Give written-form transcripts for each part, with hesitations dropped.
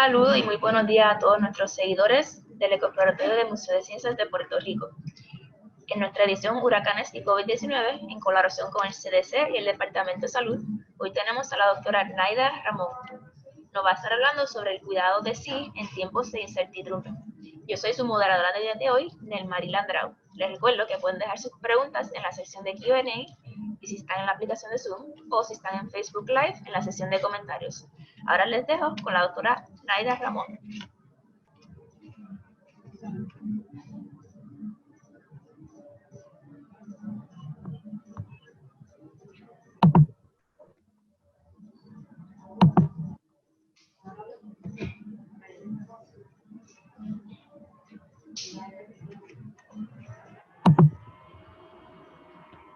Saludos y muy buenos días a todos nuestros seguidores del Exploratorio del Museo de Ciencias de Puerto Rico. En nuestra edición Huracanes y COVID-19, en colaboración con el CDC y el Departamento de Salud, hoy tenemos a la doctora Naida Ramón. Nos va a estar hablando sobre el cuidado de sí en tiempos de incertidumbre. Yo soy su moderadora del día de hoy, Nelmari Landrau. Les recuerdo que pueden dejar sus preguntas en la sección de Q&A y si están en la aplicación de Zoom o si están en Facebook Live en la sección de comentarios. Ahora les dejo con la doctora Naida Ramón.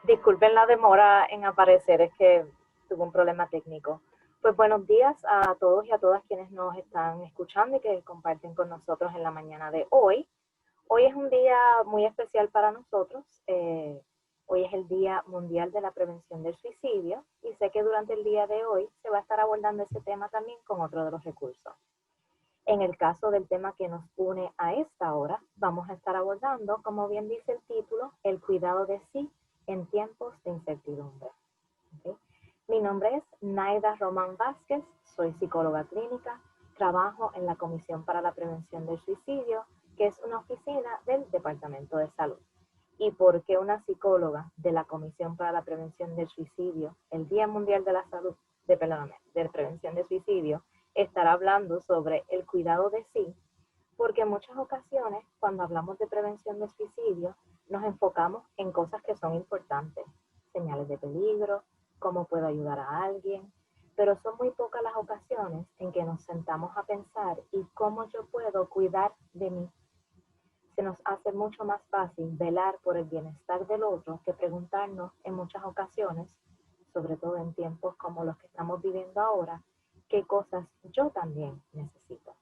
Disculpen la demora en aparecer, es que tuve un problema técnico. Pues buenos días a todos y a todas quienes nos están escuchando y que comparten con nosotros en la mañana de hoy. Hoy es un día muy especial para nosotros. Hoy es el Día Mundial de la Prevención del Suicidio y sé que durante el día de hoy se va a estar abordando ese tema también con otro de los recursos. En el caso del tema que nos une a esta hora, vamos a estar abordando, como bien dice el título, el cuidado de sí en tiempos de incertidumbre. ¿Okay? Mi nombre es Naida Román Vázquez, soy psicóloga clínica, trabajo en la Comisión para la Prevención del Suicidio, que es una oficina del Departamento de Salud. ¿Y por qué una psicóloga de la Comisión para la Prevención del Suicidio, el Día Mundial de la Salud, de Prevención del Suicidio, estará hablando sobre el cuidado de sí? Porque en muchas ocasiones, cuando hablamos de prevención de suicidio, nos enfocamos en cosas que son importantes, señales de peligro, cómo puedo ayudar a alguien, pero son muy pocas las ocasiones en que nos sentamos a pensar y cómo yo puedo cuidar de mí. Se nos hace mucho más fácil velar por el bienestar del otro que preguntarnos en muchas ocasiones, sobre todo en tiempos como los que estamos viviendo ahora, qué cosas yo también necesito.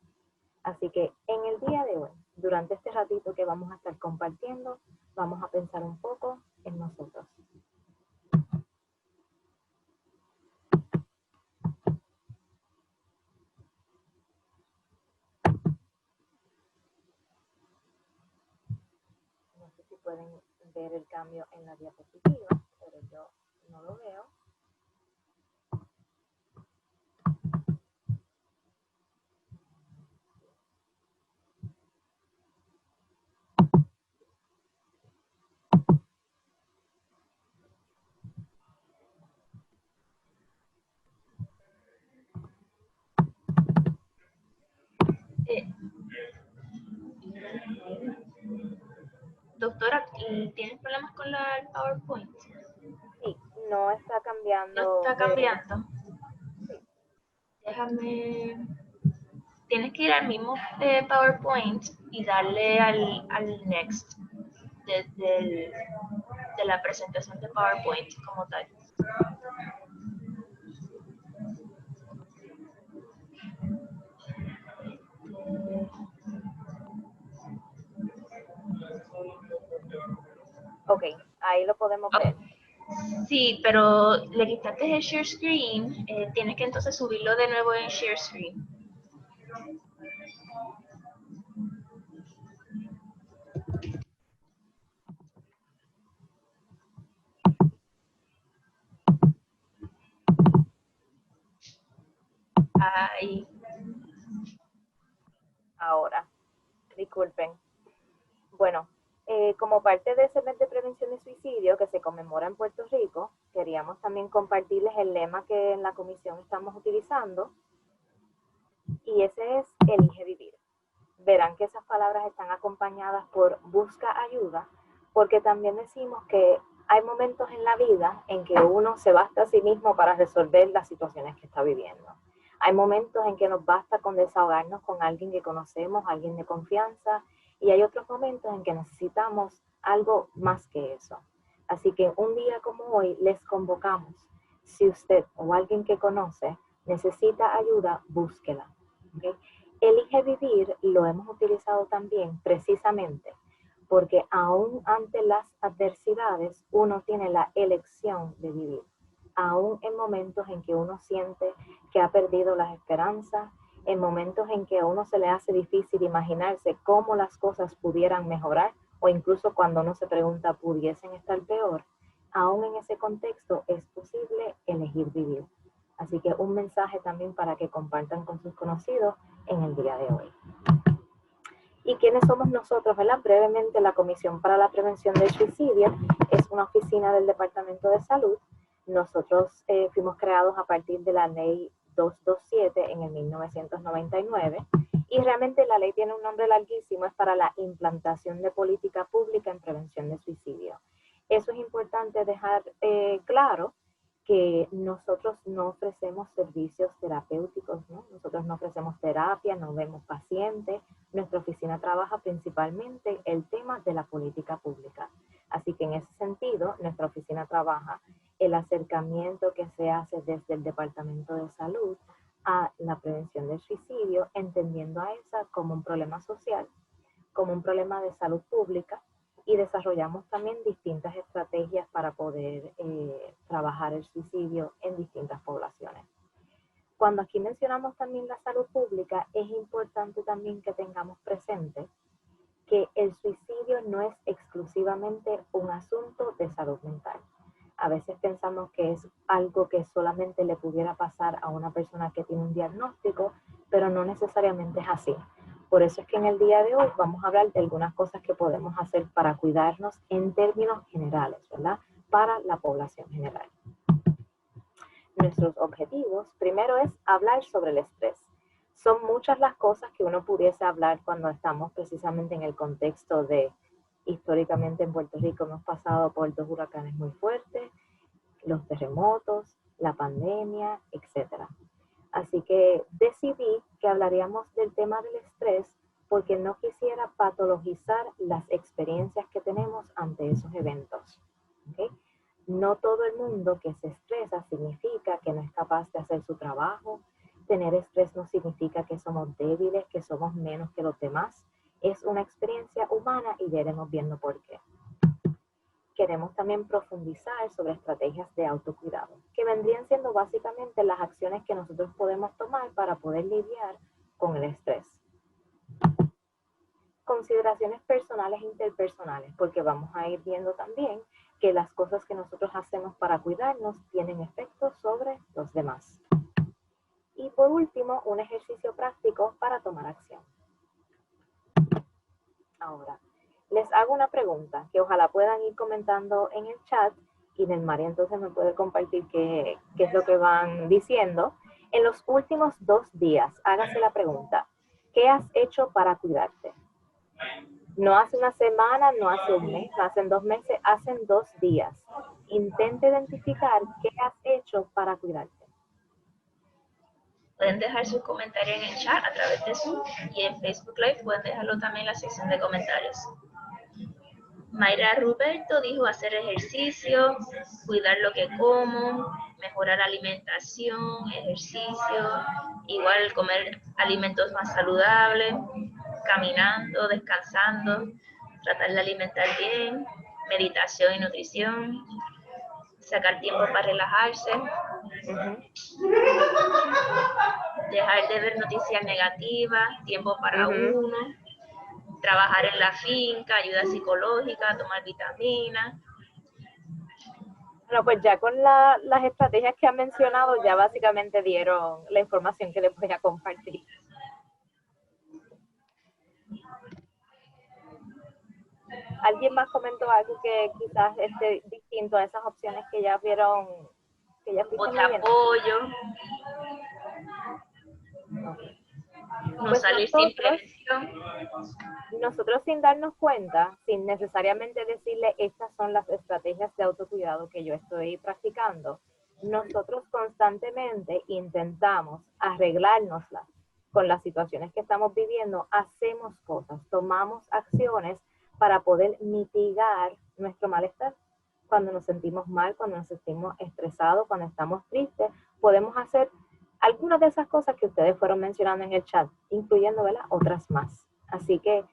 Así que en el día de hoy, durante este ratito que vamos a estar compartiendo, vamos a pensar un poco en nosotros. No sé si pueden ver el cambio en la diapositiva, pero yo no lo veo. Doctora, ¿tienes problemas con el PowerPoint? Sí, no está cambiando. No está cambiando. Sí. Déjame. Tienes que ir al mismo PowerPoint y darle al Next de la presentación de PowerPoint como tal. Ok, ahí lo podemos ver. Sí, pero le quitaste el share screen, tienes que entonces subirlo de nuevo en share screen. Ahí. Ahora, disculpen. Bueno, como parte de ese mes de prevención de suicidio que se conmemora en Puerto Rico, queríamos también compartirles el lema que en la comisión estamos utilizando, y ese es Elige Vivir. Verán que esas palabras están acompañadas por busca ayuda, porque también decimos que hay momentos en la vida en que uno se basta a sí mismo para resolver las situaciones que está viviendo. Hay momentos en que nos basta con desahogarnos con alguien que conocemos, alguien de confianza, y hay otros momentos en que necesitamos algo más que eso. Así que un día como hoy les convocamos. Si usted o alguien que conoce necesita ayuda, búsquela. ¿Okay? Elige Vivir lo hemos utilizado también precisamente porque aún ante las adversidades uno tiene la elección de vivir. Aún en momentos en que uno siente que ha perdido las esperanzas en momentos en que a uno se le hace difícil imaginarse cómo las cosas pudieran mejorar, o incluso cuando uno se pregunta, ¿pudiesen estar peor? Aún en ese contexto es posible elegir vivir. Así que un mensaje también para que compartan con sus conocidos en el día de hoy. ¿Y quiénes somos nosotros? ¿Verdad? Brevemente, la Comisión para la Prevención del Suicidio es una oficina del Departamento de Salud. Nosotros fuimos creados a partir de la Ley 227 en el 1999 y realmente la ley tiene un nombre larguísimo, es para la implantación de política pública en prevención de suicidio. Eso es importante dejar claro, que nosotros no ofrecemos servicios terapéuticos, ¿no? Nosotros no ofrecemos terapia, no vemos pacientes. Nuestra oficina trabaja principalmente el tema de la política pública. Así que en ese sentido, nuestra oficina trabaja el acercamiento que se hace desde el Departamento de Salud a la prevención del suicidio, entendiendo a esa como un problema social, como un problema de salud pública, y desarrollamos también distintas estrategias para poder trabajar el suicidio en distintas poblaciones. Cuando aquí mencionamos también la salud pública, es importante también que tengamos presente que el suicidio no es exclusivamente un asunto de salud mental. A veces pensamos que es algo que solamente le pudiera pasar a una persona que tiene un diagnóstico, pero no necesariamente es así. Por eso es que en el día de hoy vamos a hablar de algunas cosas que podemos hacer para cuidarnos en términos generales, ¿verdad? Para la población general. Nuestros objetivos, primero es hablar sobre el estrés. Son muchas las cosas que uno pudiese hablar cuando estamos precisamente en el contexto de, históricamente en Puerto Rico hemos pasado por 2 huracanes muy fuertes, los terremotos, la pandemia, etc. Así que decidí que hablaríamos del tema del estrés porque no quisiera patologizar las experiencias que tenemos ante esos eventos. ¿Okay? No todo el mundo que se estresa significa que no es capaz de hacer su trabajo. Tener estrés no significa que somos débiles, que somos menos que los demás. Es una experiencia humana y ya iremos viendo por qué. Queremos también profundizar sobre estrategias de autocuidado, que vendrían siendo básicamente las acciones que nosotros podemos tomar para poder lidiar con el estrés. Consideraciones personales e interpersonales, porque vamos a ir viendo también que las cosas que nosotros hacemos para cuidarnos tienen efectos sobre los demás. Y por último, un ejercicio práctico para tomar acción. Ahora, les hago una pregunta que ojalá puedan ir comentando en el chat y María entonces me puede compartir qué es lo que van diciendo. En los últimos 2 días, hágase la pregunta, ¿qué has hecho para cuidarte? No hace una semana, no hace un mes, no hacen 2 meses, hacen 2 días. Intente identificar qué has hecho para cuidarte. Pueden dejar sus comentarios en el chat a través de Zoom y en Facebook Live pueden dejarlo también en la sección de comentarios. Mayra Ruberto dijo hacer ejercicio, cuidar lo que como, mejorar alimentación, ejercicio, igual comer alimentos más saludables, caminando, descansando, tratar de alimentar bien, meditación y nutrición, sacar tiempo para relajarse, dejar de ver noticias negativas, tiempo para uno, trabajar en la finca, ayuda psicológica, tomar vitaminas. Bueno, pues ya con las estrategias que han mencionado, ya básicamente dieron la información que les voy a compartir. ¿Alguien más comentó algo que quizás esté distinto a esas opciones que ya vieron? Que ya apoyo. Okay. No pues salir sin prevención. Nosotros sin darnos cuenta, sin necesariamente decirle estas son las estrategias de autocuidado que yo estoy practicando, nosotros constantemente intentamos arreglárnoslas con las situaciones que estamos viviendo, hacemos cosas, tomamos acciones para poder mitigar nuestro malestar. Cuando nos sentimos mal, cuando nos sentimos estresados, cuando estamos tristes, podemos hacer algunas de esas cosas que ustedes fueron mencionando en el chat, incluyendo, ¿verdad?, otras más. Así que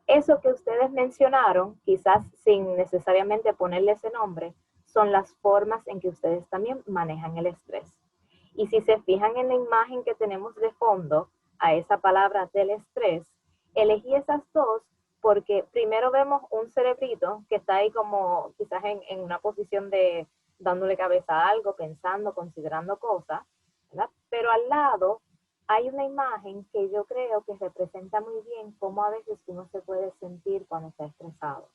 eso que ustedes mencionaron, quizás sin necesariamente ponerle ese nombre, son las formas en que ustedes también manejan el estrés. Y si se fijan en la imagen que tenemos de fondo, a esa palabra del estrés, elegí esas dos porque primero vemos un cerebrito que está ahí como quizás en una posición de dándole cabeza a algo, pensando, considerando cosas, ¿verdad? Pero al lado hay una imagen que yo creo que representa muy bien cómo a veces uno se puede sentir cuando está estresado,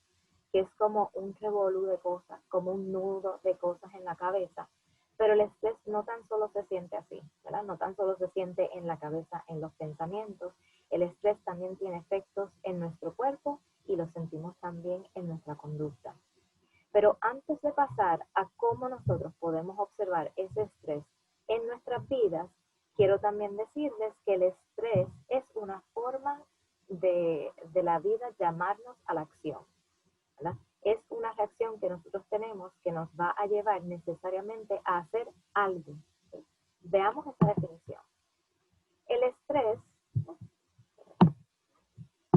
que es como un revolú de cosas, como un nudo de cosas en la cabeza. Pero el estrés no tan solo se siente así, ¿verdad? No tan solo se siente en la cabeza, en los pensamientos. El estrés también tiene efectos en nuestro cuerpo y lo sentimos también en nuestra conducta. Pero antes de pasar a cómo nosotros podemos observar ese estrés en nuestras vidas, quiero también decirles que el estrés es una forma de la vida llamarnos a la acción, ¿verdad? Es una reacción que nosotros tenemos que nos va a llevar necesariamente a hacer algo. ¿Sí? Veamos esta definición. El estrés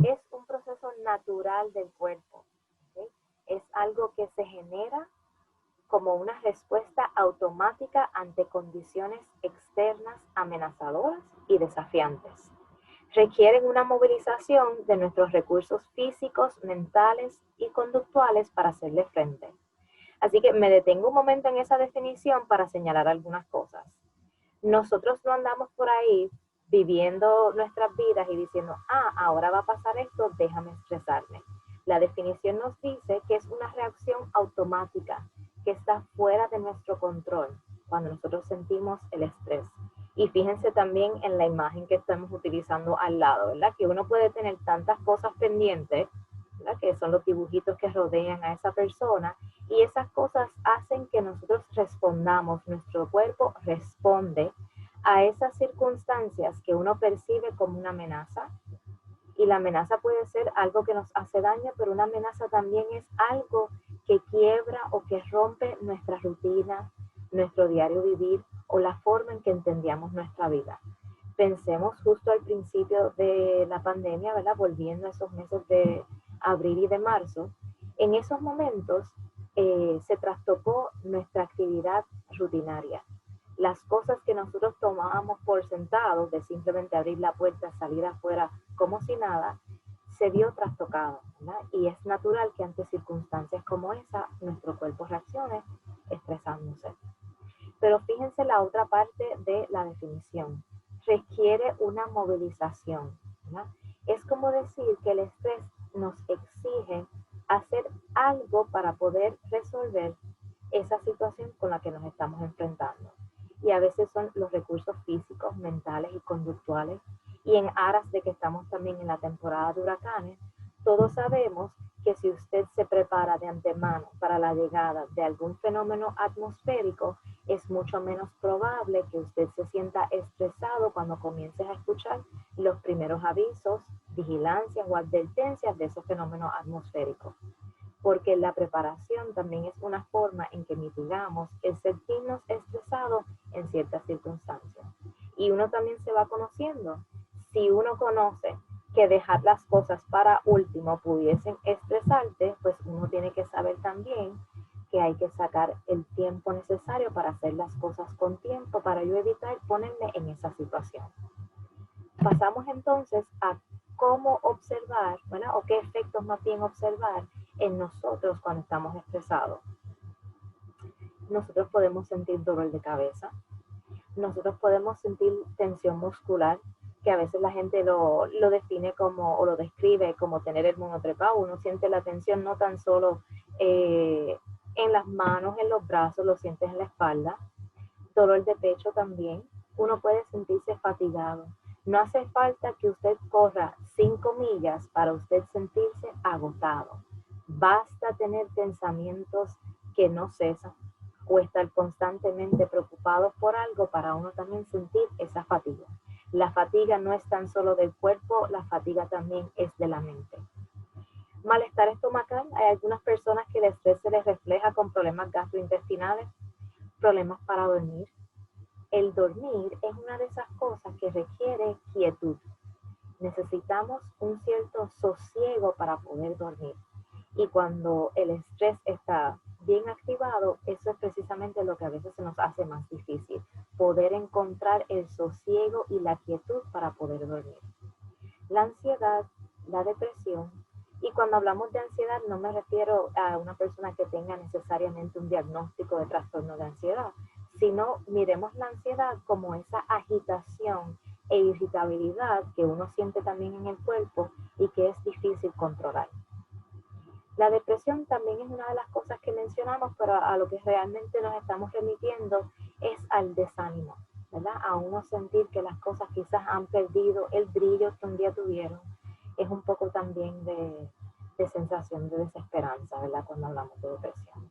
es un proceso natural del cuerpo. ¿Sí? Es algo que se genera como una respuesta automática ante condiciones externas amenazadoras y desafiantes. Requieren una movilización de nuestros recursos físicos, mentales y conductuales para hacerle frente. Así que me detengo un momento en esa definición para señalar algunas cosas. Nosotros no andamos por ahí viviendo nuestras vidas y diciendo, ahora va a pasar esto, déjame estresarme. La definición nos dice que es una reacción automática que está fuera de nuestro control cuando nosotros sentimos el estrés. Y fíjense también en la imagen que estamos utilizando al lado, ¿verdad? Que uno puede tener tantas cosas pendientes, ¿verdad? Que son los dibujitos que rodean a esa persona, y esas cosas hacen que nosotros respondamos, nuestro cuerpo responde a esas circunstancias que uno percibe como una amenaza. Y la amenaza puede ser algo que nos hace daño, pero una amenaza también es algo que quiebra o que rompe nuestra rutina, nuestro diario vivir o la forma en que entendíamos nuestra vida. Pensemos justo al principio de la pandemia, ¿verdad? Volviendo a esos meses de abril y de marzo, en esos momentos se trastocó nuestra actividad rutinaria. Las cosas que nosotros tomábamos por sentado, de simplemente abrir la puerta, salir afuera como si nada, se vio trastocado, ¿verdad? Y es natural que ante circunstancias como esa, nuestro cuerpo reaccione estresándose. Pero fíjense la otra parte de la definición. Requiere una movilización, ¿verdad? Es como decir que el estrés nos exige hacer algo para poder resolver esa situación con la que nos estamos enfrentando. Y a veces son los recursos físicos, mentales y conductuales. Y en aras de que estamos también en la temporada de huracanes, todos sabemos que si usted se prepara de antemano para la llegada de algún fenómeno atmosférico, es mucho menos probable que usted se sienta estresado cuando comiences a escuchar los primeros avisos, vigilancias o advertencias de esos fenómenos atmosféricos. Porque la preparación también es una forma en que mitigamos el sentirnos estresados en ciertas circunstancias. Y uno también se va conociendo. Si uno conoce que dejar las cosas para último pudiesen estresarte, pues uno tiene que saber también que hay que sacar el tiempo necesario para hacer las cosas con tiempo, para yo evitar ponerme en esa situación. Pasamos entonces a cómo observar, ¿verdad? O qué efectos más bien observar en nosotros cuando estamos estresados. Nosotros podemos sentir dolor de cabeza, nosotros podemos sentir tensión muscular, que a veces la gente lo define como, o lo describe como tener el mono trepado. Uno siente la tensión no tan solo en las manos, en los brazos, lo sientes en la espalda. Dolor de pecho también. Uno puede sentirse fatigado. No hace falta que usted corra 5 millas para usted sentirse agotado. Basta tener pensamientos que no cesan o estar constantemente preocupado por algo para uno también sentir esa fatiga. La fatiga no es tan solo del cuerpo, la fatiga también es de la mente. Malestar estomacal. Hay algunas personas que el estrés se les refleja con problemas gastrointestinales, problemas para dormir. El dormir es una de esas cosas que requiere quietud. Necesitamos un cierto sosiego para poder dormir. Y cuando el estrés está bien activado, eso es precisamente lo que a veces se nos hace más difícil, poder encontrar el sosiego y la quietud para poder dormir. La ansiedad, la depresión, y cuando hablamos de ansiedad no me refiero a una persona que tenga necesariamente un diagnóstico de trastorno de ansiedad, sino miremos la ansiedad como esa agitación e irritabilidad que uno siente también en el cuerpo y que es difícil controlar. La depresión también es una de las cosas que mencionamos, pero a lo que realmente nos estamos remitiendo es al desánimo, ¿verdad? A uno sentir que las cosas quizás han perdido el brillo que un día tuvieron. Es un poco también de sensación de desesperanza, ¿verdad? Cuando hablamos de depresión.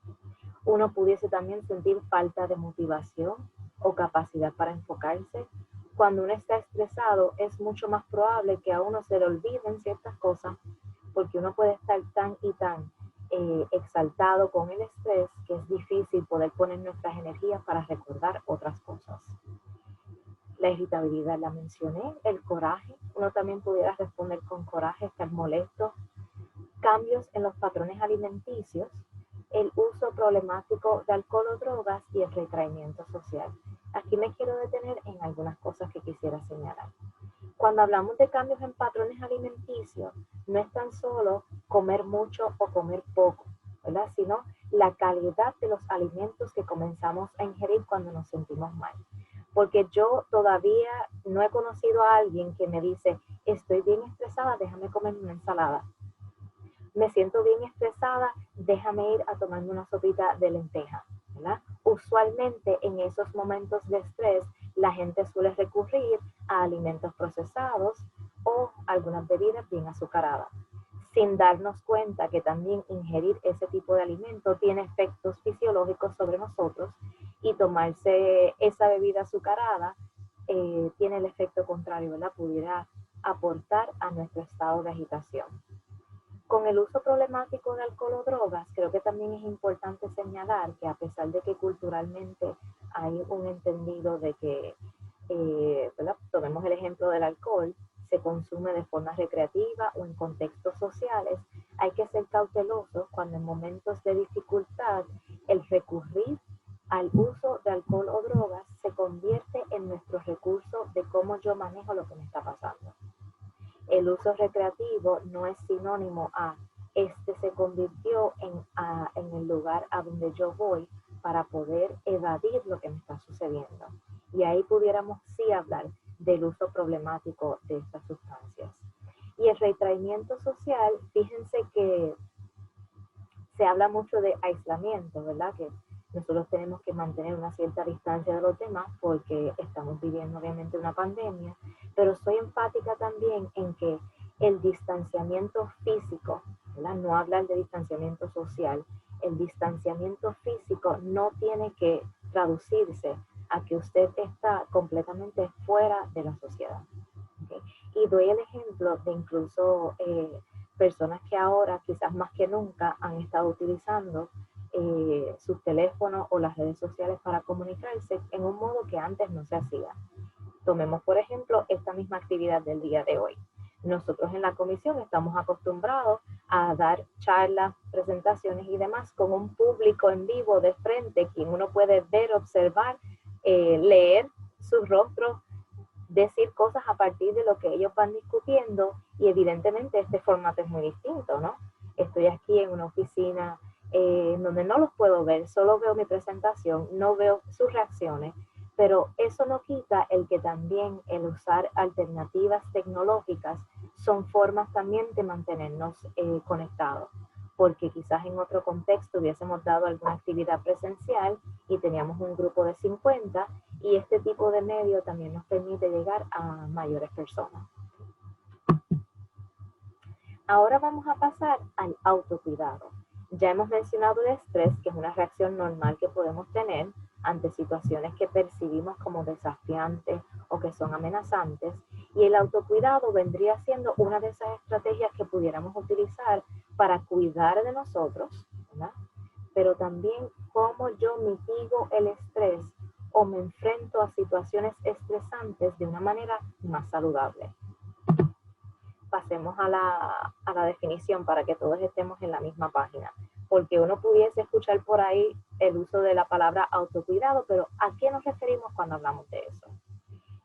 Uno pudiese también sentir falta de motivación o capacidad para enfocarse. Cuando uno está estresado, es mucho más probable que a uno se le olviden ciertas cosas, porque uno puede estar tan y tan exaltado con el estrés que es difícil poder poner nuestras energías para recordar otras cosas. La irritabilidad la mencioné, el coraje, uno también pudiera responder con coraje, estar molesto, cambios en los patrones alimenticios, el uso problemático de alcohol o drogas y el retraimiento social. Aquí me quiero detener en algunas cosas que quisiera señalar. Cuando hablamos de cambios en patrones alimenticios, no es tan solo comer mucho o comer poco, ¿verdad? Sino la calidad de los alimentos que comenzamos a ingerir cuando nos sentimos mal. Porque yo todavía no he conocido a alguien que me dice, estoy bien estresada, déjame comer una ensalada. Me siento bien estresada, déjame ir a tomarme una sopita de lenteja, ¿verdad? Usualmente en esos momentos de estrés, la gente suele recurrir a alimentos procesados o algunas bebidas bien azucaradas, sin darnos cuenta que también ingerir ese tipo de alimento tiene efectos fisiológicos sobre nosotros y tomarse esa bebida azucarada tiene el efecto contrario, ¿verdad? Pudiera aportar a nuestro estado de agitación. Con el uso problemático de alcohol o drogas, creo que también es importante señalar que a pesar de que culturalmente hay un entendido de que, ¿verdad? Tomemos el ejemplo del alcohol, se consume de forma recreativa o en contextos sociales, hay que ser cautelosos cuando en momentos de dificultad el recurrir al uso de alcohol o drogas se convierte en nuestro recurso de cómo yo manejo lo que me está pasando. El uso recreativo no es sinónimo a este se convirtió en el lugar a donde yo voy para poder evadir lo que me está sucediendo. Y ahí pudiéramos sí hablar del uso problemático de estas sustancias. Y el retraimiento social, fíjense que se habla mucho de aislamiento, ¿verdad? Que nosotros tenemos que mantener una cierta distancia de los demás porque estamos viviendo obviamente una pandemia, pero soy enfática también en que el distanciamiento físico, ¿verdad? No hablar de distanciamiento social, el distanciamiento físico no tiene que traducirse a que usted está completamente fuera de la sociedad. ¿Okay? Y doy el ejemplo de incluso personas que ahora, quizás más que nunca, han estado utilizando sus teléfonos o las redes sociales para comunicarse en un modo que antes no se hacía. Tomemos, por ejemplo, esta misma actividad del día de hoy. Nosotros en la comisión estamos acostumbrados a dar charlas, presentaciones y demás con un público en vivo de frente, quien uno puede ver, observar, leer sus rostros, decir cosas a partir de lo que ellos van discutiendo y evidentemente este formato es muy distinto, ¿no? Estoy aquí en una oficina donde no los puedo ver, solo veo mi presentación, no veo sus reacciones, pero eso no quita el que también el usar alternativas tecnológicas son formas también de mantenernos conectados, porque quizás en otro contexto hubiésemos dado alguna actividad presencial y teníamos un grupo de 50 y este tipo de medio también nos permite llegar a mayores personas. Ahora vamos a pasar al autocuidado. Ya hemos mencionado el estrés, que es una reacción normal que podemos tener ante situaciones que percibimos como desafiantes o que son amenazantes. Y el autocuidado vendría siendo una de esas estrategias que pudiéramos utilizar para cuidar de nosotros, ¿verdad? Pero también cómo yo mitigo el estrés o me enfrento a situaciones estresantes de una manera más saludable. Pasemos a la definición para que todos estemos en la misma página, porque uno pudiese escuchar por ahí el uso de la palabra autocuidado, pero ¿a qué nos referimos cuando hablamos de eso?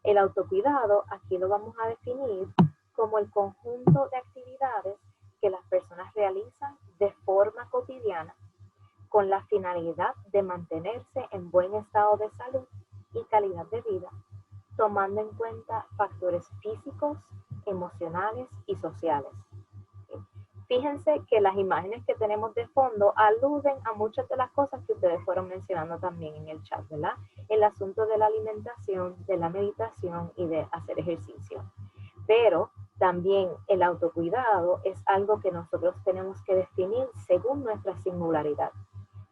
El autocuidado aquí lo vamos a definir como el conjunto de actividades que las personas realizan de forma cotidiana con la finalidad de mantenerse en buen estado de salud y calidad de vida, tomando en cuenta factores físicos, emocionales y sociales. Fíjense que las imágenes que tenemos de fondo aluden a muchas de las cosas que ustedes fueron mencionando también en el chat, ¿verdad? El asunto de la alimentación, de la meditación y de hacer ejercicio. Pero también el autocuidado es algo que nosotros tenemos que definir según nuestra singularidad,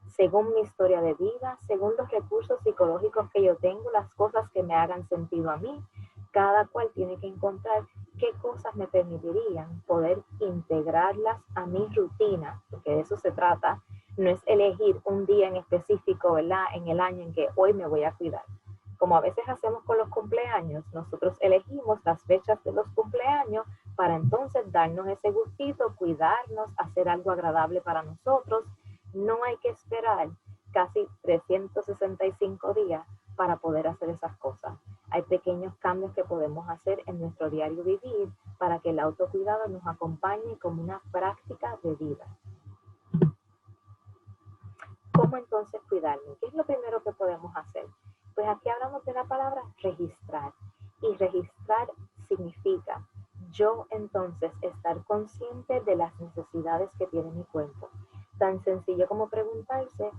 según mi historia de vida, según los recursos psicológicos que yo tengo, las cosas que me hagan sentido a mí. Cada cual tiene que encontrar qué cosas me permitirían poder integrarlas a mi rutina, porque de eso se trata. No es elegir un día en específico, ¿verdad?, en el año en que hoy me voy a cuidar. Como a veces hacemos con los cumpleaños, nosotros elegimos las fechas de los cumpleaños para entonces darnos ese gustito, cuidarnos, hacer algo agradable para nosotros. No hay que esperar casi 365 días para poder hacer esas cosas. Hay pequeños cambios que podemos hacer en nuestro diario vivir para que el autocuidado nos acompañe como una práctica de vida. ¿Cómo entonces cuidarme? ¿Qué es lo primero que podemos hacer? Pues aquí hablamos de la palabra registrar. Y registrar significa yo entonces estar consciente de las necesidades que tiene mi cuerpo. Tan sencillo como preguntarse,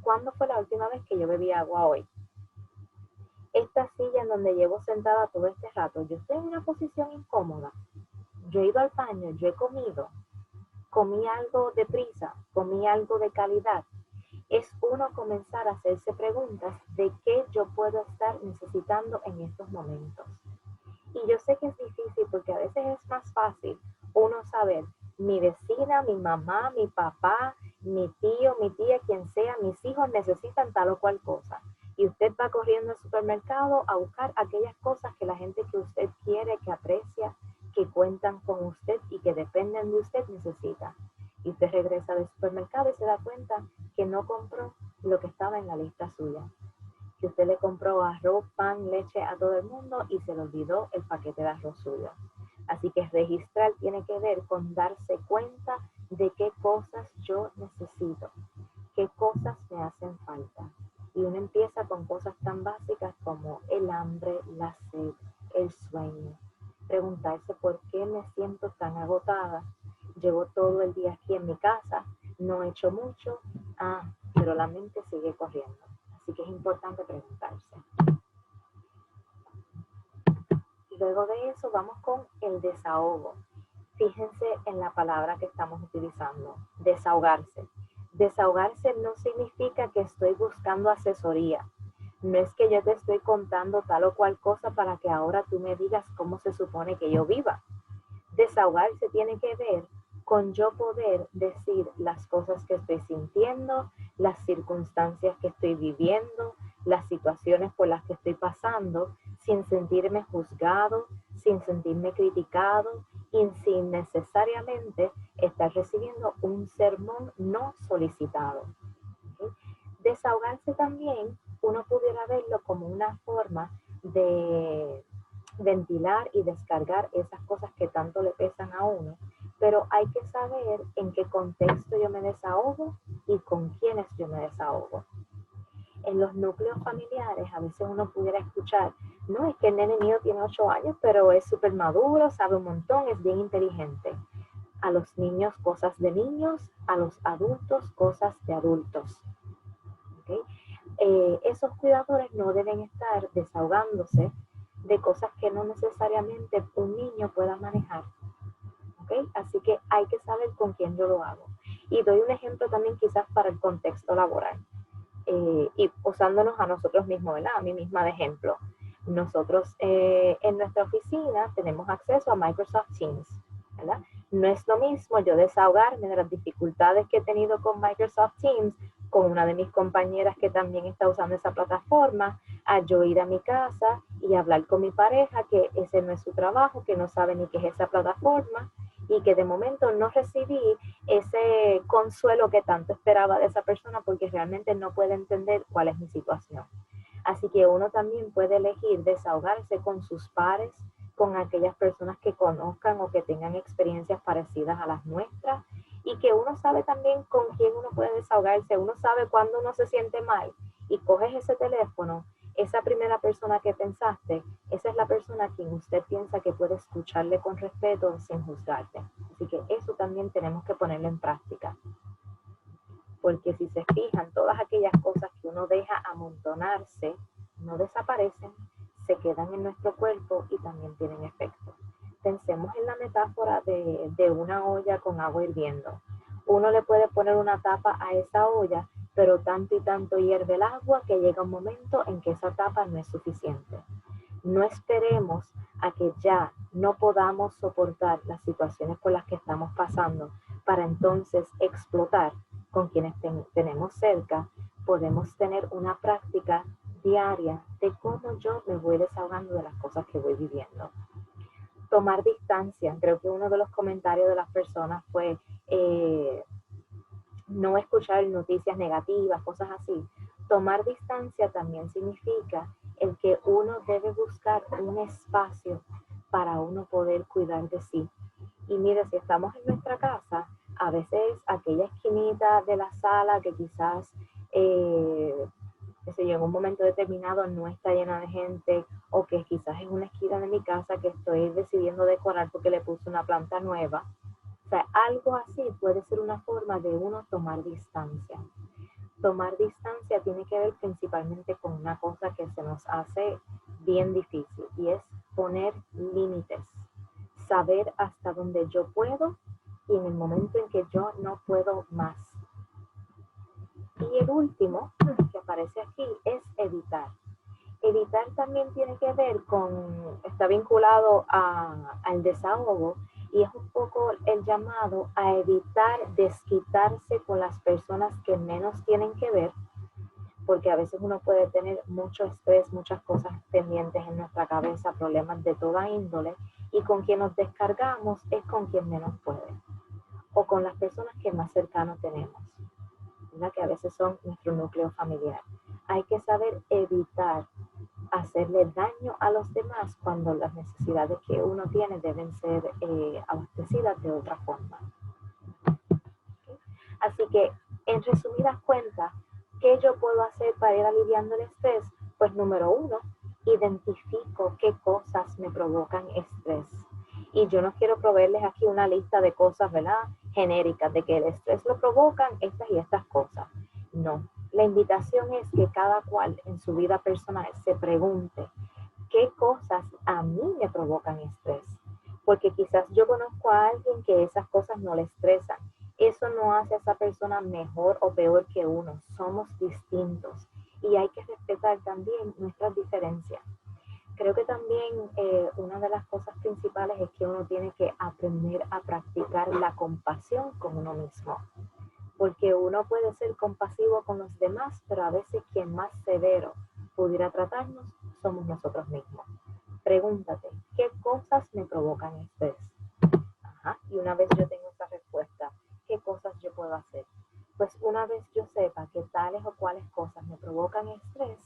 ¿cuándo fue la última vez que yo bebí agua hoy? Esta silla en donde llevo sentada todo este rato, yo estoy en una posición incómoda. Yo he ido al baño, yo he comido, comí algo deprisa, comí algo de calidad. Es uno comenzar a hacerse preguntas de qué yo puedo estar necesitando en estos momentos. Y yo sé que es difícil porque a veces es más fácil uno saber, mi vecina, mi mamá, mi papá, mi tío, mi tía, quien sea, mis hijos necesitan tal o cual cosa. Y usted va corriendo al supermercado a buscar aquellas cosas que la gente que usted quiere, que aprecia, que cuentan con usted y que dependen de usted necesita. Y usted regresa del supermercado y se da cuenta que no compró lo que estaba en la lista suya. Que usted le compró arroz, pan, leche a todo el mundo y se le olvidó el paquete de arroz suyo. Así que registrar tiene que ver con darse cuenta de qué cosas yo necesito, qué cosas me hacen falta. Y uno empieza con cosas tan básicas como el hambre, la sed, el sueño. Preguntarse por qué me siento tan agotada. Llevo todo el día aquí en mi casa, no he hecho mucho, pero la mente sigue corriendo. Así que es importante preguntarse. Luego de eso vamos con el desahogo. Fíjense en la palabra que estamos utilizando, desahogarse. Desahogarse no significa que estoy buscando asesoría. No es que yo te estoy contando tal o cual cosa para que ahora tú me digas cómo se supone que yo viva. Desahogarse tiene que ver con yo poder decir las cosas que estoy sintiendo, las circunstancias que estoy viviendo, las situaciones por las que estoy pasando, sin sentirme juzgado, sin sentirme criticado y sin necesariamente estar recibiendo un sermón no solicitado. ¿Okay? Desahogarse también, uno pudiera verlo como una forma de ventilar y descargar esas cosas que tanto le pesan a uno, pero hay que saber en qué contexto yo me desahogo y con quiénes yo me desahogo. En los núcleos familiares a veces uno pudiera escuchar, no, es que el nene mío tiene 8 años, pero es súper maduro, sabe un montón, es bien inteligente. A los niños cosas de niños, a los adultos cosas de adultos. ¿Okay? Esos cuidadores no deben estar desahogándose de cosas que no necesariamente un niño pueda manejar. ¿Okay? Así que hay que saber con quién yo lo hago. Y doy un ejemplo también quizás para el contexto laboral. Y usándonos a nosotros mismos, ¿verdad? A mí misma de ejemplo. Nosotros en nuestra oficina tenemos acceso a Microsoft Teams, ¿verdad? No es lo mismo yo desahogarme de las dificultades que he tenido con Microsoft Teams con una de mis compañeras que también está usando esa plataforma, a yo ir a mi casa y hablar con mi pareja que ese no es su trabajo, que no sabe ni qué es esa plataforma, y que de momento no recibí ese consuelo que tanto esperaba de esa persona porque realmente no puede entender cuál es mi situación. Así que uno también puede elegir desahogarse con sus pares, con aquellas personas que conozcan o que tengan experiencias parecidas a las nuestras, y que uno sabe también con quién uno puede desahogarse. Uno sabe cuando uno se siente mal y coges ese teléfono, esa primera persona que pensaste, esa es la persona a quien usted piensa que puede escucharle con respeto sin juzgarte. Así que eso también tenemos que ponerlo en práctica. Porque si se fijan, todas aquellas cosas que uno deja amontonarse no desaparecen, se quedan en nuestro cuerpo y también tienen efecto. Pensemos en la metáfora de una olla con agua hirviendo. Uno le puede poner una tapa a esa olla, pero tanto y tanto hierve el agua que llega un momento en que esa tapa no es suficiente. No esperemos a que ya no podamos soportar las situaciones por las que estamos pasando para entonces explotar con quienes tenemos cerca. Podemos tener una práctica diaria de cómo yo me voy desahogando de las cosas que voy viviendo. Tomar distancia. Creo que uno de los comentarios de las personas fue no escuchar noticias negativas, cosas así. Tomar distancia también significa el que uno debe buscar un espacio para uno poder cuidar de sí. Y mire, si estamos en nuestra casa, a veces aquella esquinita de la sala que quizás en un momento determinado no está llena de gente, o que quizás es una esquina de mi casa que estoy decidiendo decorar porque le puse una planta nueva. O sea, algo así puede ser una forma de uno tomar distancia. Tomar distancia tiene que ver principalmente con una cosa que se nos hace bien difícil, y es poner límites. Saber hasta dónde yo puedo y en el momento en que yo no puedo más. Y el último que aparece aquí es evitar. Evitar también tiene que ver con, está vinculado al desahogo, y es un poco el llamado a evitar desquitarse con las personas que menos tienen que ver, porque a veces uno puede tener mucho estrés, muchas cosas pendientes en nuestra cabeza, problemas de toda índole, y con quien nos descargamos es con quien menos puede, o con las personas que más cercanos tenemos, ¿verdad? Que a veces son nuestro núcleo familiar. Hay que saber evitar hacerle daño a los demás cuando las necesidades que uno tiene deben ser abastecidas de otra forma. ¿Okay? Así que, en resumidas cuentas, ¿qué yo puedo hacer para ir aliviando el estrés? Pues número 1, identifico qué cosas me provocan estrés. Y yo no quiero proveerles aquí una lista de cosas, ¿verdad?, genéricas, de que el estrés lo provocan estas y estas cosas. No. La invitación es que cada cual en su vida personal se pregunte qué cosas a mí me provocan estrés. Porque quizás yo conozco a alguien que esas cosas no le estresan. Eso no hace a esa persona mejor o peor que uno. Somos distintos y hay que respetar también nuestras diferencias. Creo que también una de las cosas principales es que uno tiene que aprender a practicar la compasión con uno mismo. Porque uno puede ser compasivo con los demás, pero a veces quien más severo pudiera tratarnos somos nosotros mismos. Pregúntate, ¿qué cosas me provocan estrés? Ajá, y una vez yo tengo esa respuesta, ¿qué cosas yo puedo hacer? Pues una vez yo sepa que tales o cuales cosas me provocan estrés,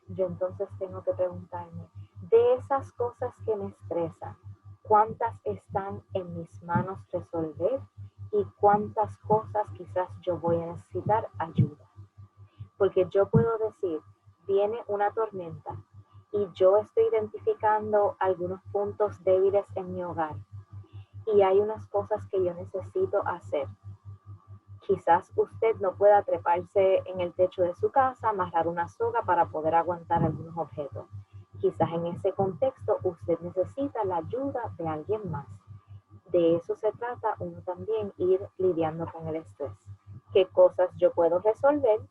yo entonces tengo que preguntarme, de esas cosas que me estresan, ¿cuántas están en mis manos resolver? Y cuántas cosas quizás yo voy a necesitar ayuda. Porque yo puedo decir, viene una tormenta y yo estoy identificando algunos puntos débiles en mi hogar y hay unas cosas que yo necesito hacer. Quizás usted no pueda treparse en el techo de su casa, amarrar una soga para poder aguantar algunos objetos. Quizás en ese contexto usted necesita la ayuda de alguien más. De eso se trata uno también, ir lidiando con el estrés. ¿Qué cosas yo puedo resolver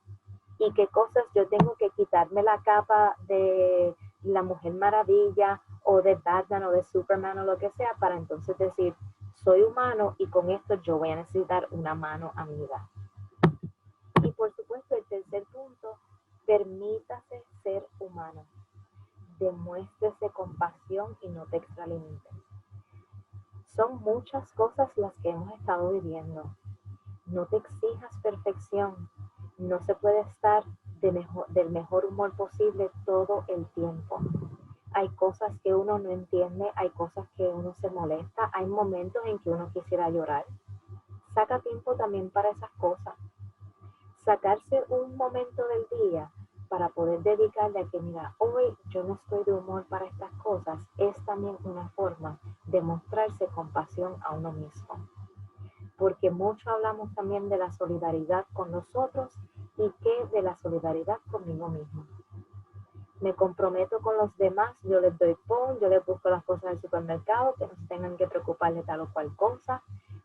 y qué cosas yo tengo que quitarme la capa de la Mujer Maravilla o de Batman o de Superman o lo que sea para entonces decir, soy humano y con esto yo voy a necesitar una mano amiga? Y por supuesto, el tercer punto, permítase ser humano. Demuéstrese compasión y no te extralimites. Son muchas cosas las que hemos estado viviendo. No te exijas perfección. No se puede estar del mejor humor posible todo el tiempo. Hay cosas que uno no entiende, hay cosas que uno se molesta, hay momentos en que uno quisiera llorar. Saca tiempo también para esas cosas. Sacarse un momento del día para poder dedicarle a que, mira, hoy yo no estoy de humor para estas cosas, es también una forma de mostrarse compasión a uno mismo. Porque mucho hablamos también de la solidaridad con nosotros y que de la solidaridad conmigo mismo. Me comprometo con los demás, yo les doy pon, yo les busco las cosas del supermercado, que no se tengan que preocupar de tal o cual cosa,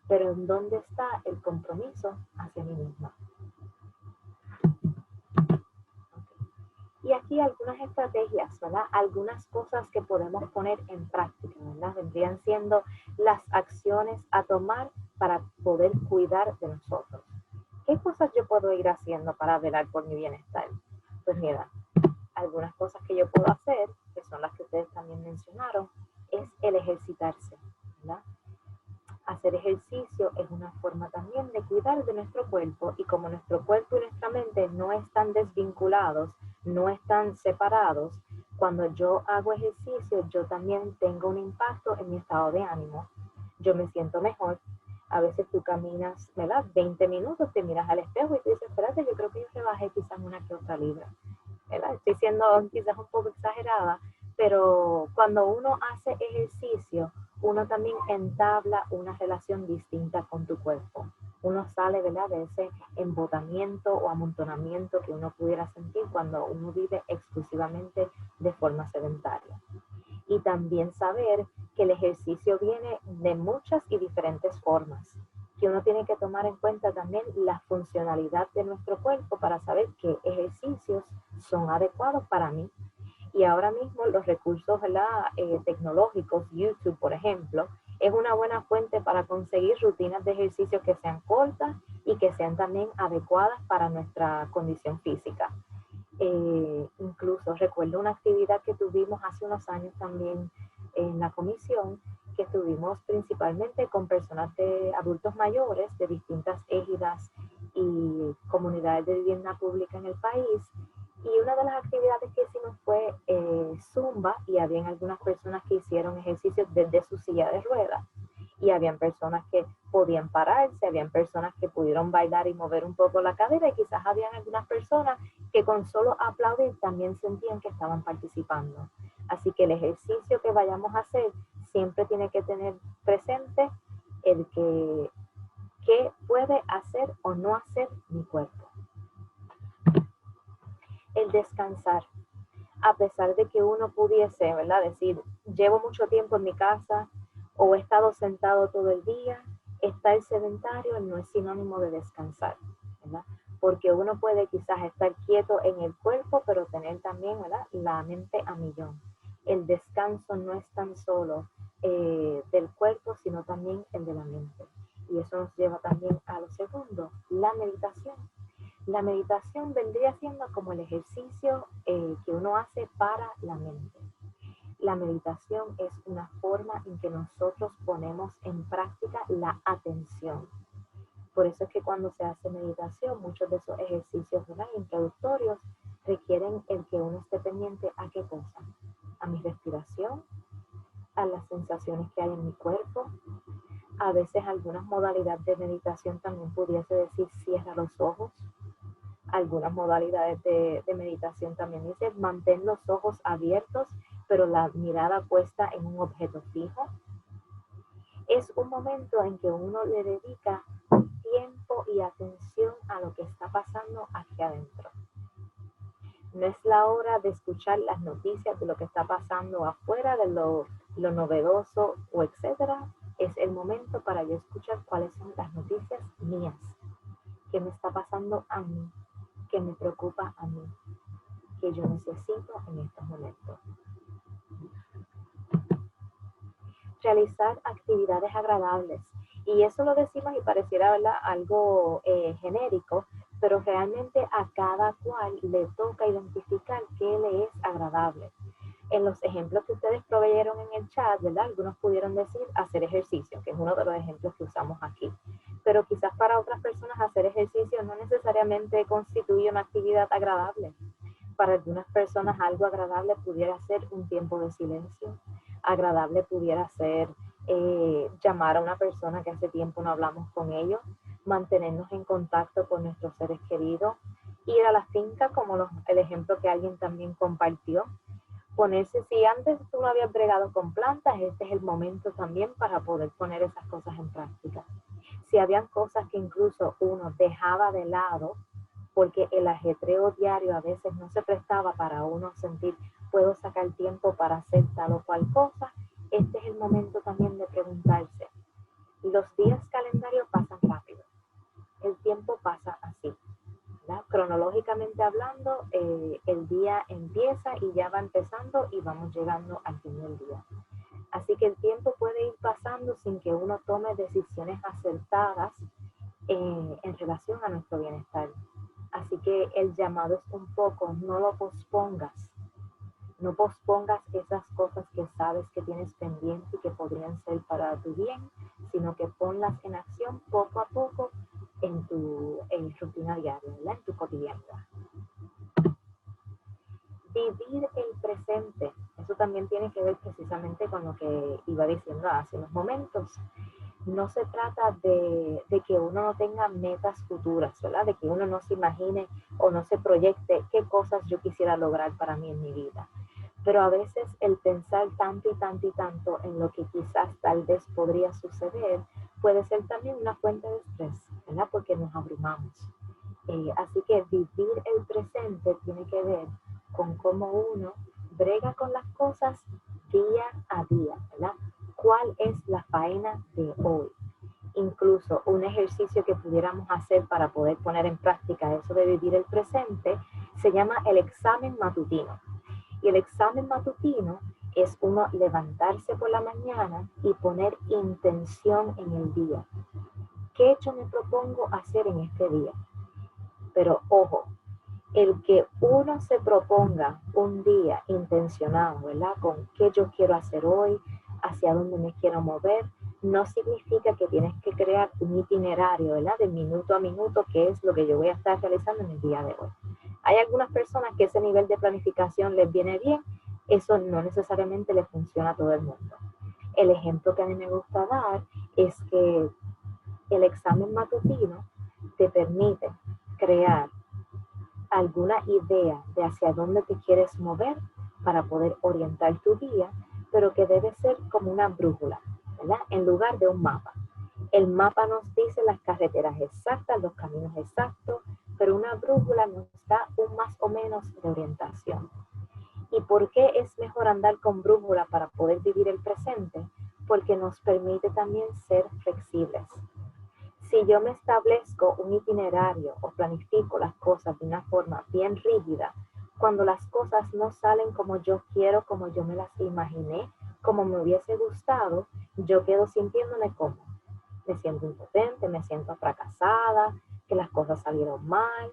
pero ¿en dónde está el compromiso hacia mí misma? Y aquí algunas estrategias, ¿verdad? Algunas cosas que podemos poner en práctica, ¿verdad? Vendrían siendo las acciones a tomar para poder cuidar de nosotros. ¿Qué cosas yo puedo ir haciendo para velar por mi bienestar? Pues mira, algunas cosas que yo puedo hacer, que son las que ustedes también mencionaron, es el ejercitarse, ¿verdad? Hacer ejercicio es una forma también de cuidar de nuestro cuerpo, y como nuestro cuerpo y nuestra mente no están desvinculados, no están separados, cuando yo hago ejercicio yo también tengo un impacto en mi estado de ánimo. Yo me siento mejor. A veces tú caminas, ¿verdad? 20 minutos, te miras al espejo y te dices, espérate, yo creo que yo rebajé quizás una que otra libra, ¿verdad? Estoy siendo quizás un poco exagerada, pero cuando uno hace ejercicio, uno también entabla una relación distinta con tu cuerpo. Uno sale, ¿verdad?, de ese embotamiento o amontonamiento que uno pudiera sentir cuando uno vive exclusivamente de forma sedentaria. Y también saber que el ejercicio viene de muchas y diferentes formas, que uno tiene que tomar en cuenta también la funcionalidad de nuestro cuerpo para saber qué ejercicios son adecuados para mí. Y ahora mismo los recursos, ¿verdad?, tecnológicos, YouTube, por ejemplo, es una buena fuente para conseguir rutinas de ejercicio que sean cortas y que sean también adecuadas para nuestra condición física. Incluso recuerdo una actividad que tuvimos hace unos años también en la comisión, que estuvimos principalmente con personas de adultos mayores de distintas égidas y comunidades de vivienda pública en el país. Y una de las actividades que hicimos fue Zumba, y habían algunas personas que hicieron ejercicios desde su silla de ruedas. Y habían personas que podían pararse, habían personas que pudieron bailar y mover un poco la cadera, y quizás habían algunas personas que con solo aplaudir también sentían que estaban participando. Así que el ejercicio que vayamos a hacer siempre tiene que tener presente el que qué puede hacer o no hacer mi cuerpo. El descansar. A pesar de que uno pudiese, ¿verdad?, decir, llevo mucho tiempo en mi casa o he estado sentado todo el día, estar sedentario no es sinónimo de descansar, ¿verdad? Porque uno puede quizás estar quieto en el cuerpo, pero tener también, ¿verdad?, la mente a millón. El descanso no es tan solo del cuerpo, sino también el de la mente. Y eso nos lleva también a lo segundo, la meditación. La meditación vendría siendo como el ejercicio que uno hace para la mente. La meditación es una forma en que nosotros ponemos en práctica la atención. Por eso es que cuando se hace meditación, muchos de esos ejercicios, ¿verdad?, introductorios requieren el que uno esté pendiente a qué cosa, a mi respiración, a las sensaciones que hay en mi cuerpo. A veces algunas modalidades de meditación también pudiese decir cierra los ojos. Algunas modalidades de meditación también dicen mantén los ojos abiertos, pero la mirada puesta en un objeto fijo. Es un momento en que uno le dedica tiempo y atención a lo que está pasando aquí adentro. No es la hora de escuchar las noticias de lo que está pasando afuera, de lo novedoso o etcétera. Es el momento para yo escuchar cuáles son las noticias mías, qué me está pasando a mí, que me preocupa a mí, que yo necesito en estos momentos. Realizar actividades agradables. Y eso lo decimos y pareciera, ¿verdad?, algo genérico, pero realmente a cada cual le toca identificar qué le es agradable. En los ejemplos que ustedes proveyeron en el chat, ¿verdad? Algunos pudieron decir hacer ejercicio, que es uno de los ejemplos que usamos aquí. Pero quizás para otras personas hacer ejercicio no necesariamente constituye una actividad agradable. Para algunas personas algo agradable pudiera ser un tiempo de silencio. Agradable pudiera ser llamar a una persona que hace tiempo no hablamos con ellos, mantenernos en contacto con nuestros seres queridos, ir a la finca como el ejemplo que alguien también compartió. Ponerse, si antes tú no habías bregado con plantas, este es el momento también para poder poner esas cosas en práctica. Si habían cosas que incluso uno dejaba de lado, porque el ajetreo diario a veces no se prestaba para uno sentir, puedo sacar tiempo para hacer tal o cual cosa, este es el momento también de preguntarse. Los días calendarios pasan rápido, el tiempo pasa así. ¿verdad? Cronológicamente hablando, el día empieza y ya va empezando y vamos llegando al fin del día. Así que el tiempo puede ir pasando sin que uno tome decisiones acertadas en relación a nuestro bienestar. Así que el llamado es un poco, no lo pospongas. No pospongas esas cosas que sabes que tienes pendiente y que podrían ser para tu bien, sino que ponlas en acción poco a poco en tu rutina diaria, ¿verdad? En tu cotidianidad. Vivir el presente, eso también tiene que ver precisamente con lo que iba diciendo hace unos momentos. No se trata de que uno no tenga metas futuras, ¿verdad? De que uno no se imagine o no se proyecte qué cosas yo quisiera lograr para mí en mi vida. Pero a veces el pensar tanto y tanto y tanto en lo que quizás tal vez podría suceder puede ser también una fuente de estrés, ¿verdad? Porque nos abrumamos. Así que vivir el presente tiene que ver con cómo uno brega con las cosas día a día, ¿verdad? ¿Cuál es la faena de hoy? Incluso un ejercicio que pudiéramos hacer para poder poner en práctica eso de vivir el presente se llama el examen matutino. Y el examen matutino es uno levantarse por la mañana y poner intención en el día. ¿Qué hecho me propongo hacer en este día? Pero ojo, el que uno se proponga un día intencionado, ¿verdad? Con qué yo quiero hacer hoy, hacia dónde me quiero mover, no significa que tienes que crear un itinerario, ¿verdad? De minuto a minuto, que es lo que yo voy a estar realizando en el día de hoy. Hay algunas personas que ese nivel de planificación les viene bien, eso no necesariamente le funciona a todo el mundo. El ejemplo que a mí me gusta dar es que el examen matutino te permite crear alguna idea de hacia dónde te quieres mover para poder orientar tu día, pero que debe ser como una brújula, ¿verdad? En lugar de un mapa. El mapa nos dice las carreteras exactas, los caminos exactos, pero una brújula nos da un más o menos de orientación. ¿Y por qué es mejor andar con brújula para poder vivir el presente? Porque nos permite también ser flexibles. Si yo me establezco un itinerario o planifico las cosas de una forma bien rígida, cuando las cosas no salen como yo quiero, como yo me las imaginé, como me hubiese gustado, yo quedo sintiéndome como, me siento impotente, me siento fracasada, que las cosas salieron mal.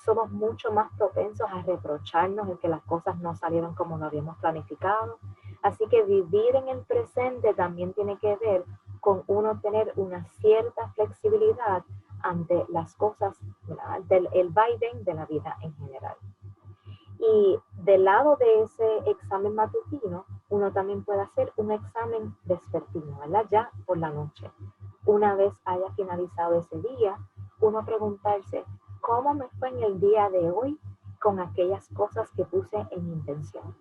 Somos mucho más propensos a reprocharnos el que las cosas no salieron como lo habíamos planificado. Así que vivir en el presente también tiene que ver con uno tener una cierta flexibilidad ante las cosas, el vaivén de la vida en general. Y del lado de ese examen matutino, uno también puede hacer un examen vespertino, ¿verdad? Ya por la noche. Una vez haya finalizado ese día, uno preguntarse, ¿cómo me fue en el día de hoy con aquellas cosas que puse en intención?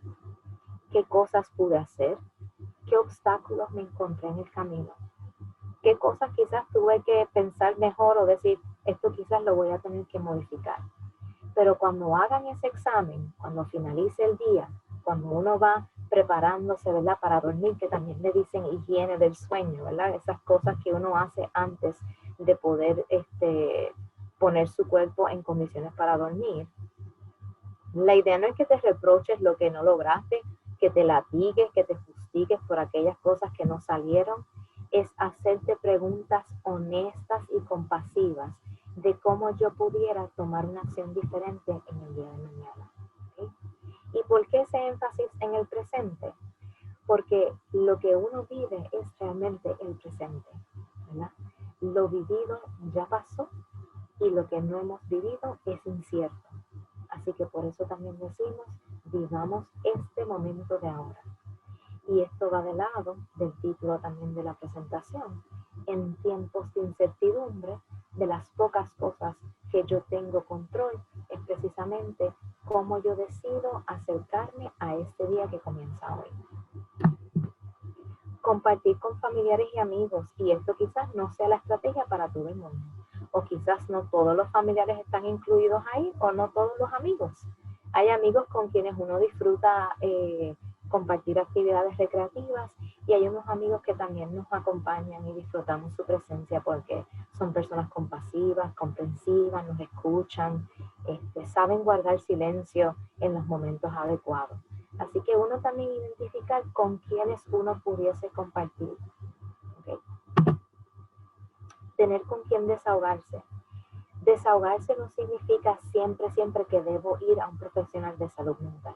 ¿Qué cosas pude hacer? ¿Qué obstáculos me encontré en el camino? ¿Qué cosas quizás tuve que pensar mejor o decir, esto quizás lo voy a tener que modificar? Pero cuando hagan ese examen, cuando finalice el día, cuando uno va preparándose, ¿verdad? Para dormir, que también le dicen higiene del sueño, ¿verdad? Esas cosas que uno hace antes de poder poner su cuerpo en condiciones para dormir. La idea no es que te reproches lo que no lograste, que te latigues, que te fustigues por aquellas cosas que no salieron. Es hacerte preguntas honestas y compasivas de cómo yo pudiera tomar una acción diferente en el día de mañana. ¿Okay? ¿Y por qué ese énfasis en el presente? Porque lo que uno vive es realmente el presente, ¿verdad? Lo vivido ya pasó y lo que no hemos vivido es incierto. Así que por eso también decimos, vivamos este momento de ahora. Y esto va de lado del título también de la presentación. En tiempos de incertidumbre, de las pocas cosas que yo tengo control, es precisamente cómo yo decido acercarme a este día que comienza hoy. Compartir con familiares y amigos, y esto quizás no sea la estrategia para todo el mundo, o quizás no todos los familiares están incluidos ahí, o no todos los amigos. Hay amigos con quienes uno disfruta compartir actividades recreativas, y hay unos amigos que también nos acompañan y disfrutamos su presencia porque son personas compasivas, comprensivas, nos escuchan, saben guardar silencio en los momentos adecuados. Así que uno también identificar con quiénes uno pudiese compartir. ¿Okay? Tener con quién desahogarse. Desahogarse no significa siempre que debo ir a un profesional de salud mental.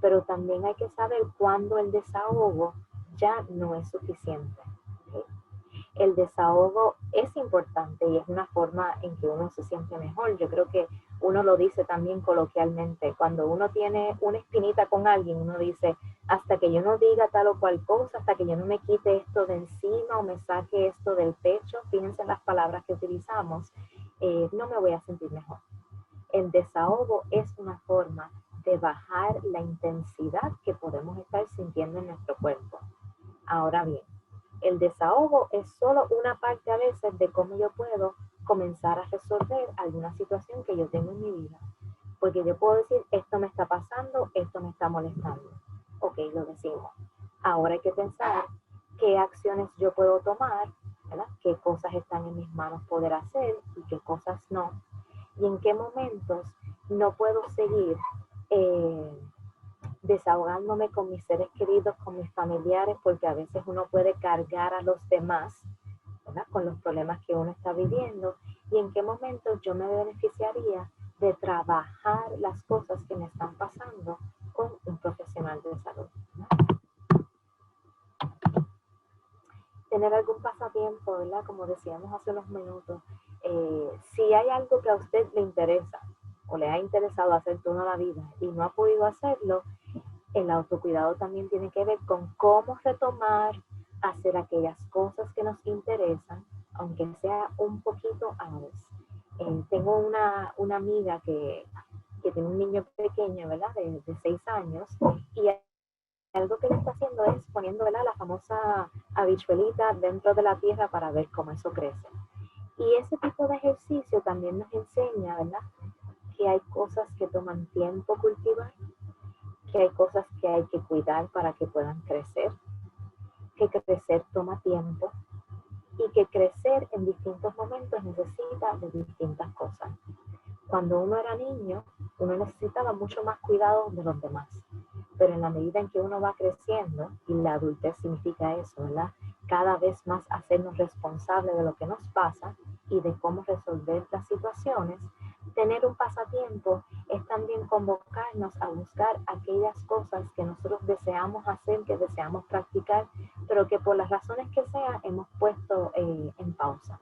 Pero también hay que saber cuándo el desahogo ya no es suficiente. ¿Okay? El desahogo es importante y es una forma en que uno se siente mejor. Yo creo que uno lo dice también coloquialmente. Cuando uno tiene una espinita con alguien, uno dice, hasta que yo no diga tal o cual cosa, hasta que yo no me quite esto de encima o me saque esto del pecho, fíjense en las palabras que utilizamos, no me voy a sentir mejor. El desahogo es una forma de bajar la intensidad que podemos estar sintiendo en nuestro cuerpo. Ahora bien, el desahogo es solo una parte a veces de cómo yo puedo comenzar a resolver alguna situación que yo tengo en mi vida. Porque yo puedo decir, esto me está pasando, esto me está molestando. Ok, lo decimos. Ahora hay que pensar qué acciones yo puedo tomar, ¿verdad? Qué cosas están en mis manos poder hacer y qué cosas no. Y en qué momentos no puedo seguir desahogándome con mis seres queridos, con mis familiares, porque a veces uno puede cargar a los demás, ¿verdad? Con los problemas que uno está viviendo, y en qué momentos yo me beneficiaría de trabajar las cosas que me están pasando con un profesional de salud, ¿no? Tener algún pasatiempo, ¿verdad? Como decíamos hace unos minutos, si hay algo que a usted le interesa o le ha interesado hacer toda la vida y no ha podido hacerlo, el autocuidado también tiene que ver con cómo retomar, hacer aquellas cosas que nos interesan, aunque sea un poquito a la vez. Tengo una amiga que tiene un niño pequeño, ¿verdad? De 6 años, y algo que le está haciendo es poniendo, ¿verdad?, la famosa habichuelita dentro de la tierra para ver cómo eso crece. Y ese tipo de ejercicio también nos enseña, ¿verdad?, que hay cosas que toman tiempo cultivar, que hay cosas que hay que cuidar para que puedan crecer, que crecer toma tiempo y que crecer en distintos momentos necesita de distintas cosas. Cuando uno era niño, uno necesitaba mucho más cuidado de los demás, pero en la medida en que uno va creciendo, y la adultez significa eso, ¿verdad?, cada vez más hacernos responsables de lo que nos pasa y de cómo resolver las situaciones, tener un pasatiempo es también convocarnos a buscar aquellas cosas que nosotros deseamos hacer, que deseamos practicar, pero que por las razones que sean hemos puesto en pausa.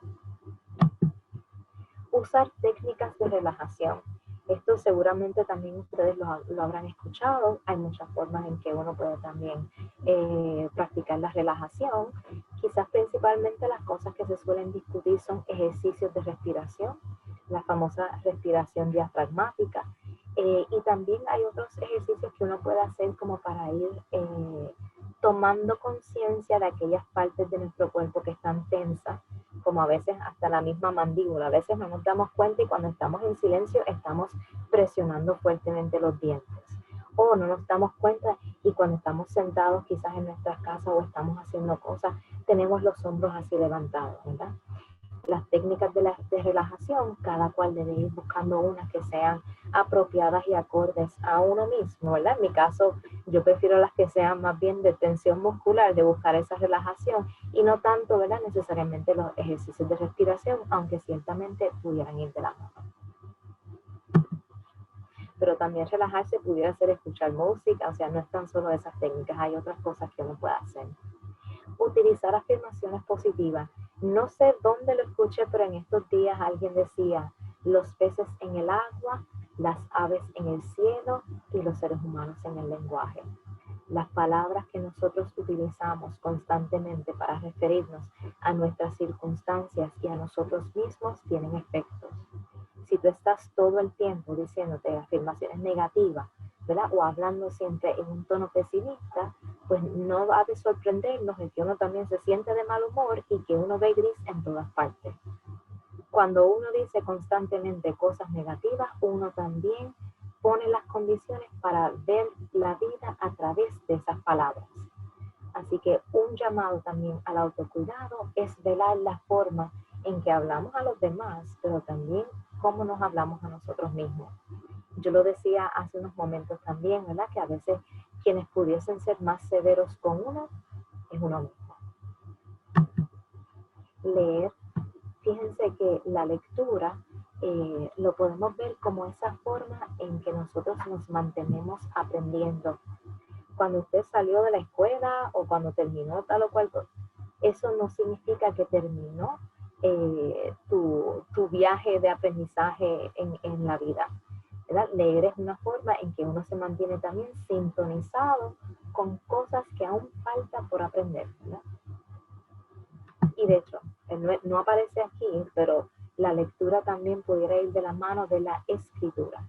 Usar técnicas de relajación. Esto seguramente también ustedes lo habrán escuchado. Hay muchas formas en que uno puede también practicar la relajación. Quizás principalmente las cosas que se suelen discutir son ejercicios de respiración, la famosa respiración diafragmática. Y también hay otros ejercicios que uno puede hacer como para ir tomando conciencia de aquellas partes de nuestro cuerpo que están tensas, como a veces hasta la misma mandíbula. A veces no nos damos cuenta y cuando estamos en silencio estamos presionando fuertemente los dientes. O no nos damos cuenta y cuando estamos sentados quizás en nuestras casas o estamos haciendo cosas, tenemos los hombros así levantados, ¿verdad? Las técnicas de relajación, cada cual debe ir buscando unas que sean apropiadas y acordes a uno mismo, ¿verdad? En mi caso, yo prefiero las que sean más bien de tensión muscular, de buscar esa relajación y no tanto, ¿verdad?, necesariamente los ejercicios de respiración, aunque ciertamente pudieran ir de la mano. Pero también relajarse pudiera ser escuchar música, o sea, no es tan solo esas técnicas, hay otras cosas que uno puede hacer. Utilizar afirmaciones positivas. No sé dónde lo escuché, pero en estos días alguien decía, los peces en el agua, las aves en el cielo y los seres humanos en el lenguaje. Las palabras que nosotros utilizamos constantemente para referirnos a nuestras circunstancias y a nosotros mismos tienen efectos. Si tú estás todo el tiempo diciéndote afirmaciones negativas, ¿verdad? O hablando siempre en un tono pesimista, pues no va a sorprendernos el que uno también se siente de mal humor y que uno ve gris en todas partes. Cuando uno dice constantemente cosas negativas, uno también pone las condiciones para ver la vida a través de esas palabras. Así que un llamado también al autocuidado es velar la forma en que hablamos a los demás, pero también cómo nos hablamos a nosotros mismos. Yo lo decía hace unos momentos también, ¿verdad? Que a veces quienes pudiesen ser más severos con uno es uno mismo. Leer. Fíjense que la lectura lo podemos ver como esa forma en que nosotros nos mantenemos aprendiendo. Cuando usted salió de la escuela o cuando terminó tal o cual cosa, eso no significa que terminó tu viaje de aprendizaje en la vida, ¿verdad? Leer es una forma en que uno se mantiene también sintonizado con cosas que aún falta por aprender, ¿verdad? Y de hecho, no aparece aquí, pero la lectura también pudiera ir de la mano de la escritura.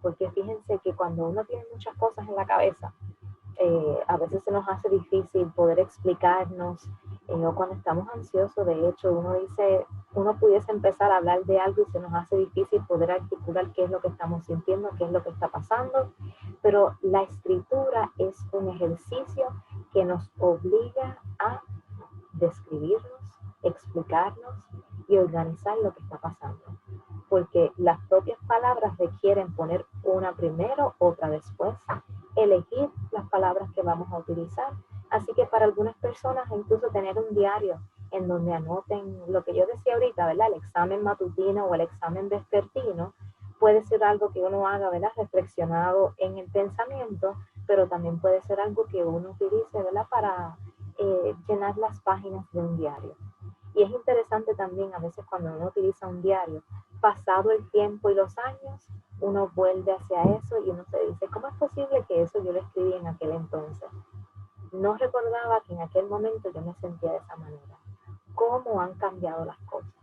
Porque fíjense que cuando uno tiene muchas cosas en la cabeza, a veces se nos hace difícil poder explicarnos, o cuando estamos ansiosos, de hecho, uno pudiese empezar a hablar de algo y se nos hace difícil poder articular qué es lo que estamos sintiendo, qué es lo que está pasando, pero la escritura es un ejercicio que nos obliga a describirnos, explicarnos y organizar lo que está pasando. Porque las propias palabras requieren poner una primero, otra después, elegir las palabras que vamos a utilizar. Así que para algunas personas incluso tener un diario en donde anoten lo que yo decía ahorita, ¿verdad? El examen matutino o el examen vespertino puede ser algo que uno haga, ¿verdad? Reflexionado en el pensamiento, pero también puede ser algo que uno utilice, ¿verdad? Para llenar las páginas de un diario. Y es interesante también a veces cuando uno utiliza un diario, pasado el tiempo y los años, uno vuelve hacia eso y uno se dice, ¿cómo es posible que eso yo lo escribí en aquel entonces? No recordaba que en aquel momento yo me sentía de esa manera. ¿Cómo han cambiado las cosas?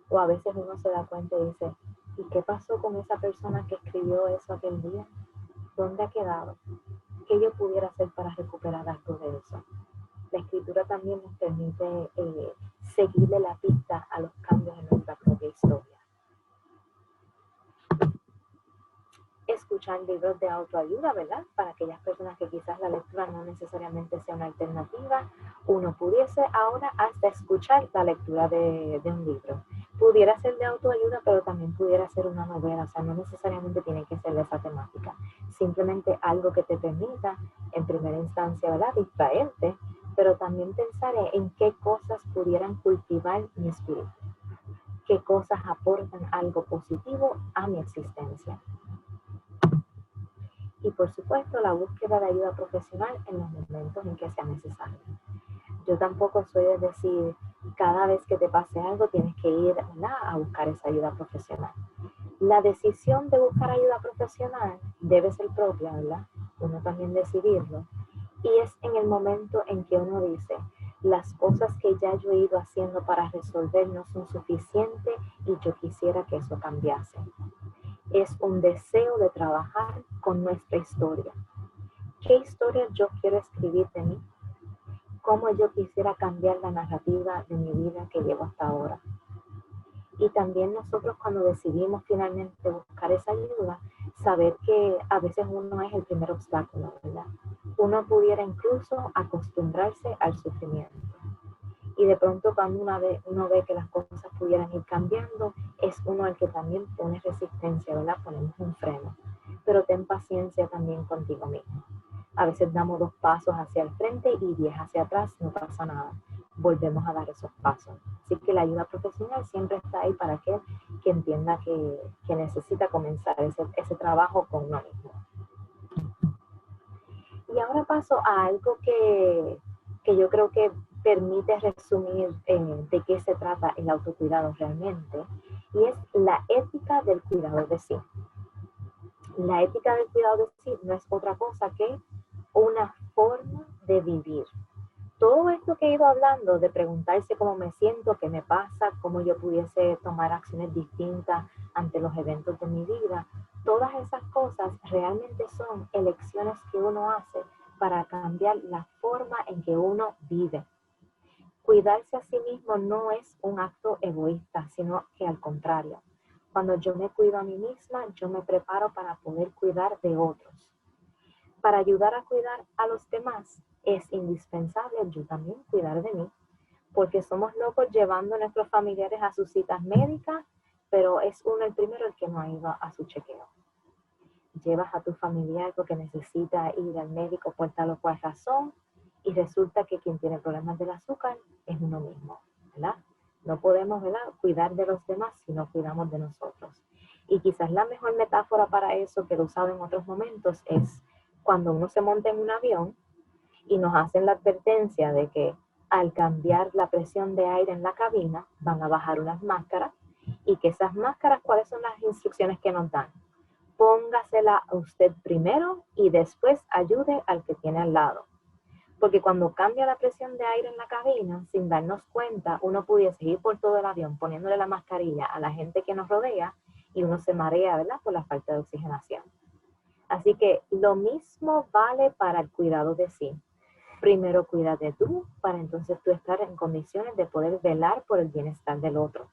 O a veces uno se da cuenta y dice, ¿y qué pasó con esa persona que escribió eso aquel día? ¿Dónde ha quedado? ¿Qué yo pudiera hacer para recuperar algo de eso? La escritura también nos permite seguirle la pista a los cambios en nuestra propia historia. Escuchar libros de autoayuda, ¿verdad? Para aquellas personas que quizás la lectura no necesariamente sea una alternativa, uno pudiese ahora hasta escuchar la lectura de un libro. Pudiera ser de autoayuda, pero también pudiera ser una novela, o sea, no necesariamente tiene que ser de esa temática. Simplemente algo que te permita, en primera instancia, ¿verdad? Distraerte, pero también pensar en qué cosas pudieran cultivar mi espíritu, qué cosas aportan algo positivo a mi existencia. Y por supuesto la búsqueda de ayuda profesional en los momentos en que sea necesario. Yo tampoco soy de decir, cada vez que te pase algo tienes que ir, ¿verdad?, a buscar esa ayuda profesional. La decisión de buscar ayuda profesional debe ser propia, ¿verdad? Uno también decidirlo. Y es en el momento en que uno dice, las cosas que ya yo he ido haciendo para resolver no son suficientes y yo quisiera que eso cambiase. Es un deseo de trabajar con nuestra historia. ¿Qué historia yo quiero escribir de mí? ¿Cómo yo quisiera cambiar la narrativa de mi vida que llevo hasta ahora? Y también nosotros cuando decidimos finalmente buscar esa ayuda, saber que a veces uno es el primer obstáculo, ¿verdad? Uno pudiera incluso acostumbrarse al sufrimiento. Y de pronto cuando uno ve que las cosas pudieran ir cambiando, es uno el que también pone resistencia, ¿verdad? Ponemos un freno. Pero ten paciencia también contigo mismo. A veces damos 2 pasos hacia el frente y 10 hacia atrás, no pasa nada. volvemos a dar esos pasos. Así que la ayuda profesional siempre está ahí para aquel que entienda que necesita comenzar ese trabajo con uno mismo. Y ahora paso a algo que yo creo que permite resumir de qué se trata el autocuidado realmente, y es la ética del cuidado de sí. La ética del cuidado de sí no es otra cosa que una forma de vivir. Todo esto que he ido hablando, de preguntarse cómo me siento, qué me pasa, cómo yo pudiese tomar acciones distintas ante los eventos de mi vida, todas esas cosas realmente son elecciones que uno hace para cambiar la forma en que uno vive. Cuidarse a sí mismo no es un acto egoísta, sino que al contrario. Cuando yo me cuido a mí misma, yo me preparo para poder cuidar de otros. Para ayudar a cuidar a los demás, es indispensable yo también cuidar de mí, porque somos locos llevando a nuestros familiares a sus citas médicas, pero es uno el primero el que no ha ido a su chequeo. Llevas a tu familiar porque necesita ir al médico por tal o cual razón, y resulta que quien tiene problemas del azúcar es uno mismo, ¿verdad? No podemos, ¿verdad?, cuidar de los demás si no cuidamos de nosotros. Y quizás la mejor metáfora para eso, que lo he usado en otros momentos, es cuando uno se monta en un avión y nos hacen la advertencia de que al cambiar la presión de aire en la cabina van a bajar unas máscaras, y que esas máscaras, ¿cuáles son las instrucciones que nos dan? Póngasela a usted primero y después ayude al que tiene al lado. Porque cuando cambia la presión de aire en la cabina, sin darnos cuenta, uno pudiese ir por todo el avión poniéndole la mascarilla a la gente que nos rodea, y uno se marea, ¿verdad?, por la falta de oxigenación. Así que lo mismo vale para el cuidado de sí. Primero cuídate tú, para entonces tú estar en condiciones de poder velar por el bienestar del otro.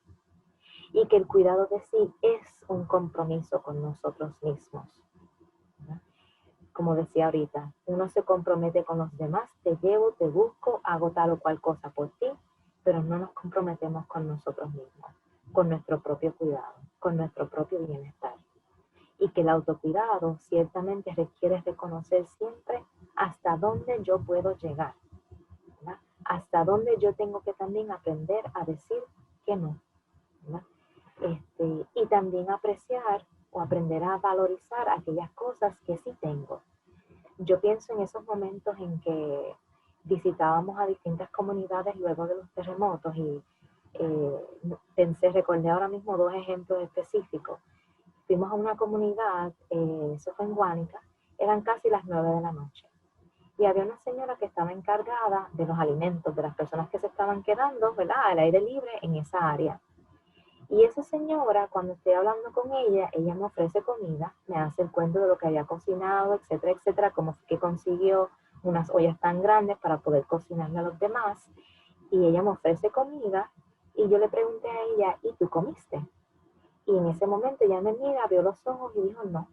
Y que el cuidado de sí es un compromiso con nosotros mismos, ¿verdad? Como decía ahorita, uno se compromete con los demás, te llevo, te busco, hago tal o cual cosa por ti, pero no nos comprometemos con nosotros mismos, con nuestro propio cuidado, con nuestro propio bienestar. Y que el autocuidado ciertamente requiere reconocer siempre hasta dónde yo puedo llegar, ¿verdad? Hasta dónde yo tengo que también aprender a decir que no, ¿verdad? Y también apreciar o aprender a valorizar aquellas cosas que sí tengo. Yo pienso en esos momentos en que visitábamos a distintas comunidades luego de los terremotos, y recordé ahora mismo dos ejemplos específicos. Fuimos a una comunidad, eso fue en Guánica, eran casi las 9 de la noche. Y había una señora que estaba encargada de los alimentos de las personas que se estaban quedando, ¿verdad?, al aire libre en esa área. Y esa señora, cuando estoy hablando con ella me ofrece comida, me hace el cuento de lo que había cocinado, etcétera, etcétera, como que consiguió unas ollas tan grandes para poder cocinarle a los demás. Y ella me ofrece comida, y yo le pregunté a ella, ¿y tú comiste? Y en ese momento ella me mira, abrió los ojos y dijo, no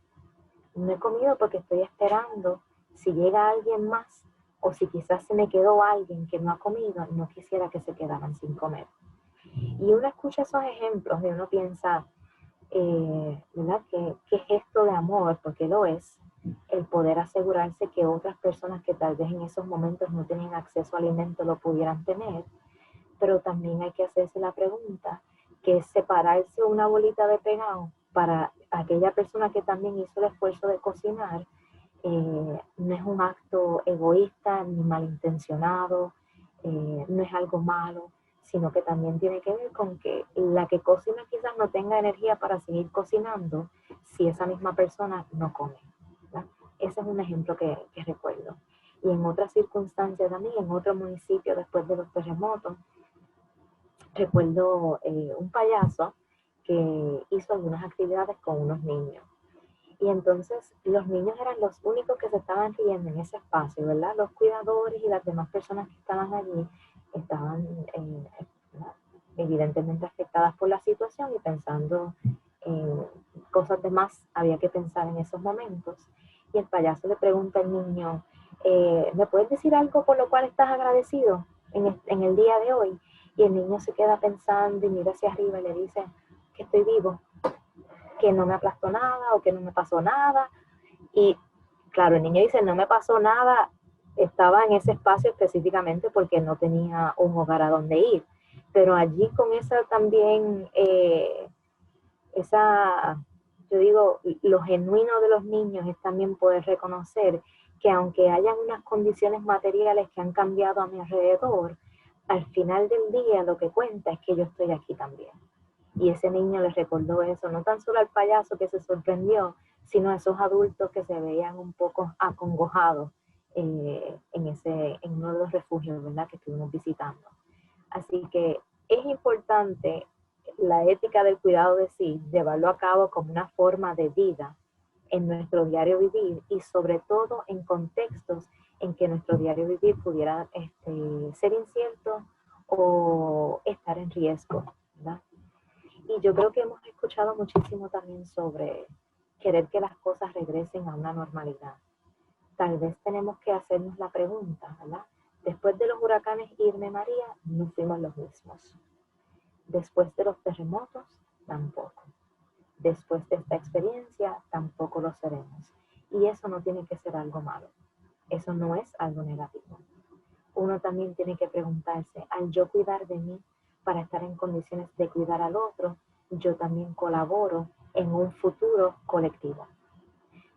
he comido porque estoy esperando si llega alguien más, o si quizás se me quedó alguien que no ha comido, no quisiera que se quedaran sin comer. Y uno escucha esos ejemplos y uno piensa, ¿verdad?, qué gesto de amor, porque lo es, el poder asegurarse que otras personas que tal vez en esos momentos no tenían acceso a alimento lo pudieran tener. Pero también hay que hacerse la pregunta, que es separarse una bolita de pegado para aquella persona que también hizo el esfuerzo de cocinar. No es un acto egoísta ni malintencionado, no es algo malo, sino que también tiene que ver con que la que cocina quizás no tenga energía para seguir cocinando si esa misma persona no come, ¿verdad? Ese es un ejemplo que recuerdo. Y en otras circunstancias también, en otro municipio después de los terremotos, recuerdo un payaso que hizo algunas actividades con unos niños. Y entonces los niños eran los únicos que se estaban riendo en ese espacio, ¿verdad? Los cuidadores y las demás personas que estaban allí estaban evidentemente afectadas por la situación, y pensando en cosas de más había que pensar en esos momentos. Y el payaso le pregunta al niño, ¿me puedes decir algo por lo cual estás agradecido en el día de hoy? Y el niño se queda pensando y mira hacia arriba y le dice que estoy vivo, que no me aplastó nada o que no me pasó nada. Y claro, el niño dice, no me pasó nada estaba en ese espacio específicamente porque no tenía un hogar a donde ir. Pero allí con esa también, yo digo, lo genuino de los niños es también poder reconocer que aunque hayan unas condiciones materiales que han cambiado a mi alrededor, al final del día lo que cuenta es que yo estoy aquí también. Y ese niño le recordó eso, no tan solo al payaso que se sorprendió, sino a esos adultos que se veían un poco acongojados en uno de los refugios, ¿verdad?, que estuvimos visitando. Así que es importante la ética del cuidado de sí, llevarlo a cabo como una forma de vida en nuestro diario vivir y sobre todo en contextos en que nuestro diario vivir pudiera ser incierto o estar en riesgo, ¿verdad? Y yo creo que hemos escuchado muchísimo también sobre querer que las cosas regresen a una normalidad. Tal vez tenemos que hacernos la pregunta, ¿verdad? Después de los huracanes Irma y María, no fuimos los mismos. Después de los terremotos, tampoco. Después de esta experiencia, tampoco lo seremos. Y eso no tiene que ser algo malo. Eso no es algo negativo. Uno también tiene que preguntarse, al yo cuidar de mí para estar en condiciones de cuidar al otro, yo también colaboro en un futuro colectivo.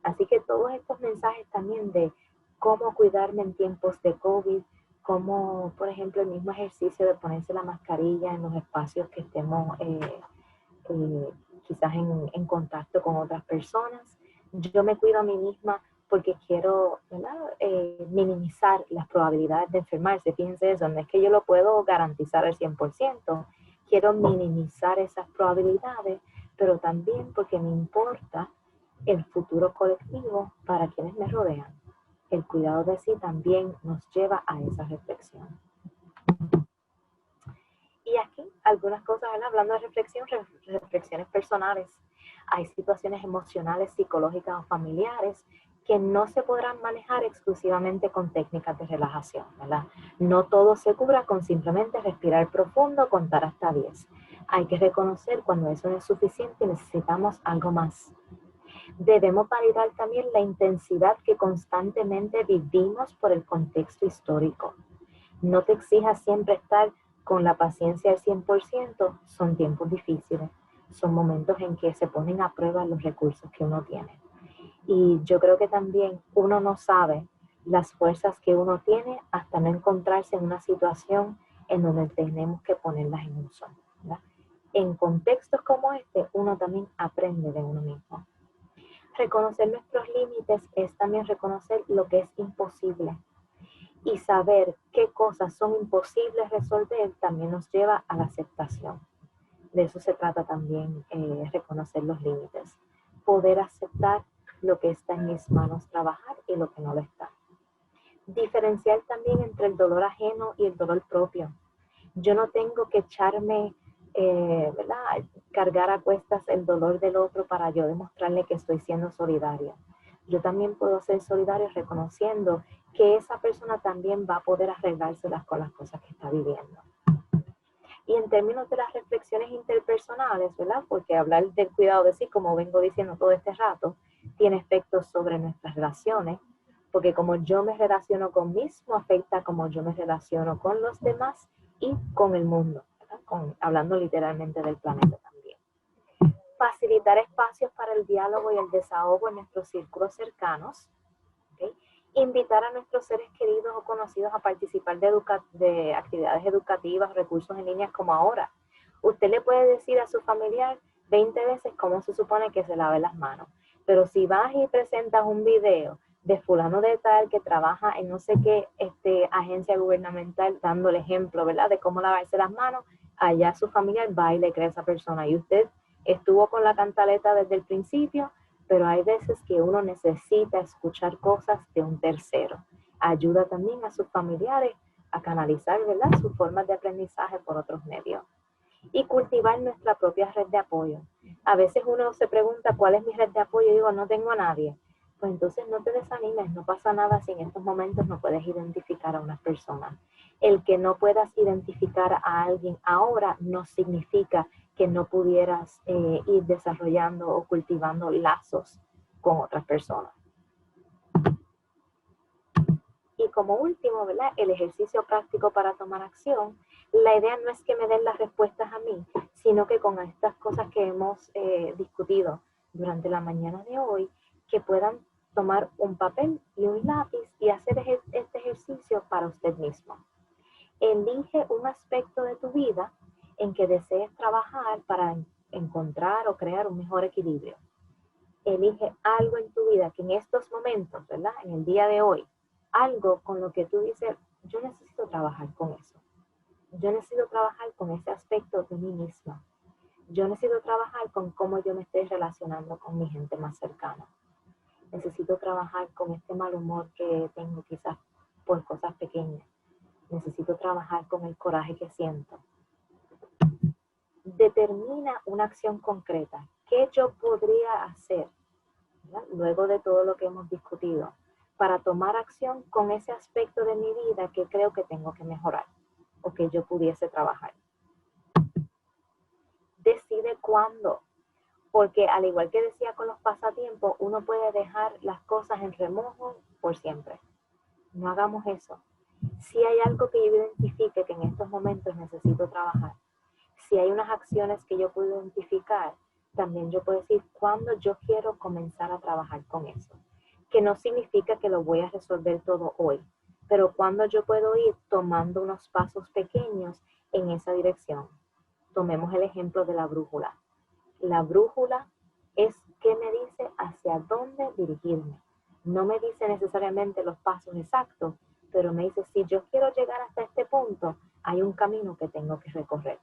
Así que todos estos mensajes también de cómo cuidarme en tiempos de COVID, como por ejemplo el mismo ejercicio de ponerse la mascarilla en los espacios que estemos quizás en contacto con otras personas. Yo me cuido a mí misma porque quiero, ¿verdad?, minimizar las probabilidades de enfermarse. Fíjense eso, no es que yo lo puedo garantizar al 100%, quiero minimizar esas probabilidades, pero también porque me importa el futuro colectivo para quienes me rodean. El cuidado de sí también nos lleva a esa reflexión. Y aquí algunas cosas, ¿verdad?, hablando de reflexión, reflexiones personales. Hay situaciones emocionales, psicológicas o familiares que no se podrán manejar exclusivamente con técnicas de relajación, ¿verdad? No todo se cura con simplemente respirar profundo, contar hasta 10. Hay que reconocer cuando eso no es suficiente y necesitamos algo más. Debemos validar también la intensidad que constantemente vivimos por el contexto histórico. No te exijas siempre estar con la paciencia al 100%, son tiempos difíciles, son momentos en que se ponen a prueba los recursos que uno tiene. Y yo creo que también uno no sabe las fuerzas que uno tiene hasta no encontrarse en una situación en donde tenemos que ponerlas en uso, ¿verdad? En contextos como este, uno también aprende de uno mismo. Reconocer nuestros límites es también reconocer lo que es imposible. Y saber qué cosas son imposibles resolver también nos lleva a la aceptación. De eso se trata también, reconocer los límites. Poder aceptar lo que está en mis manos trabajar y lo que no lo está. Diferenciar también entre el dolor ajeno y el dolor propio. Yo no tengo que echarme, ¿verdad?, cargar a cuestas el dolor del otro para yo demostrarle que estoy siendo solidaria. Yo también puedo ser solidaria reconociendo que esa persona también va a poder arreglárselas con las cosas que está viviendo. Y en términos de las reflexiones interpersonales, ¿verdad?, porque hablar del cuidado de sí, como vengo diciendo todo este rato, tiene efectos sobre nuestras relaciones, porque como yo me relaciono conmigo mismo, afecta como yo me relaciono con los demás y con el mundo, hablando literalmente del planeta también. Facilitar espacios para el diálogo y el desahogo en nuestros círculos cercanos. ¿Okay? Invitar a nuestros seres queridos o conocidos a participar de actividades educativas, recursos en línea como ahora. Usted le puede decir a su familiar 20 veces cómo se supone que se lave las manos, pero si vas y presentas un video de fulano de tal que trabaja en no sé qué agencia gubernamental dando el ejemplo, ¿verdad?, de cómo lavarse las manos, allá su familiar va y le cree a esa persona y usted estuvo con la cantaleta desde el principio, pero hay veces que uno necesita escuchar cosas de un tercero. Ayuda también a sus familiares a canalizar, ¿verdad?, sus formas de aprendizaje por otros medios. Y cultivar nuestra propia red de apoyo. A veces uno se pregunta, ¿cuál es mi red de apoyo? Y digo, no tengo a nadie. Pues entonces no te desanimes, no pasa nada si en estos momentos no puedes identificar a una persona. El que no puedas identificar a alguien ahora no significa que no pudieras ir desarrollando o cultivando lazos con otras personas. Y como último, ¿verdad? El ejercicio práctico para tomar acción. La idea no es que me den las respuestas a mí, sino que con estas cosas que hemos discutido durante la mañana de hoy, que puedan tomar un papel y un lápiz y hacer este ejercicio para usted mismo. Elige un aspecto de tu vida en que desees trabajar para encontrar o crear un mejor equilibrio. Elige algo en tu vida que en estos momentos, ¿verdad? En el día de hoy, algo con lo que tú dices, yo necesito trabajar con eso. Yo necesito trabajar con ese aspecto de mí misma. Yo necesito trabajar con cómo yo me estoy relacionando con mi gente más cercana. Necesito trabajar con este mal humor que tengo quizás por cosas pequeñas. Necesito trabajar con el coraje que siento. Determina una acción concreta. ¿Qué yo podría hacer, ¿verdad? Luego de todo lo que hemos discutido, para tomar acción con ese aspecto de mi vida que creo que tengo que mejorar o que yo pudiese trabajar? Decide cuándo, porque al igual que decía con los pasatiempos, uno puede dejar las cosas en remojo por siempre. No hagamos eso. Si hay algo que yo identifique que en estos momentos necesito trabajar, si hay unas acciones que yo puedo identificar, también yo puedo decir cuándo yo quiero comenzar a trabajar con eso. Que no significa que lo voy a resolver todo hoy, pero cuándo yo puedo ir tomando unos pasos pequeños en esa dirección. Tomemos el ejemplo de la brújula. La brújula es qué me dice hacia dónde dirigirme. No me dice necesariamente los pasos exactos, pero me dice si yo quiero llegar hasta este punto, hay un camino que tengo que recorrer.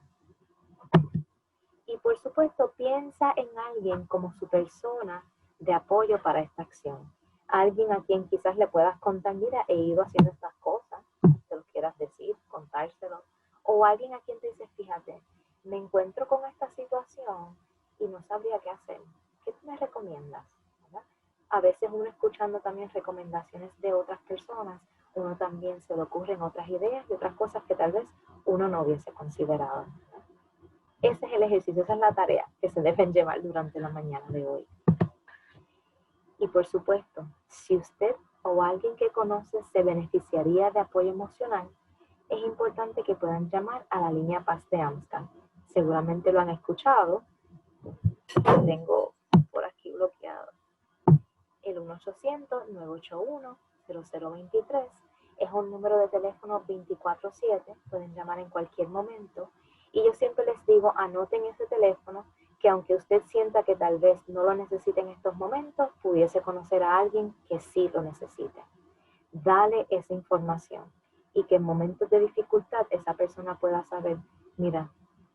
Y por supuesto, piensa en alguien como su persona de apoyo para esta acción. Alguien a quien quizás le puedas contar, mira, he ido haciendo estas cosas, te lo quieras decir, contárselo. O alguien a quien te dice, fíjate, me encuentro con esta situación y no sabría qué hacer. ¿Qué tú me recomiendas? ¿Verdad? A veces uno escuchando también recomendaciones de otras personas, uno también se le ocurren otras ideas y otras cosas que tal vez uno no hubiese considerado. Ese es el ejercicio, esa es la tarea que se deben llevar durante la mañana de hoy. Y por supuesto, si usted o alguien que conoce se beneficiaría de apoyo emocional, es importante que puedan llamar a la línea Paz de AMSCA. Seguramente lo han escuchado. Lo tengo por aquí bloqueado. El 1-800-981-0023 es un número de teléfono 24/7. Pueden llamar en cualquier momento. Y yo siempre les digo, anoten ese teléfono, que aunque usted sienta que tal vez no lo necesite en estos momentos, pudiese conocer a alguien que sí lo necesite. Dale esa información y que en momentos de dificultad esa persona pueda saber, mira,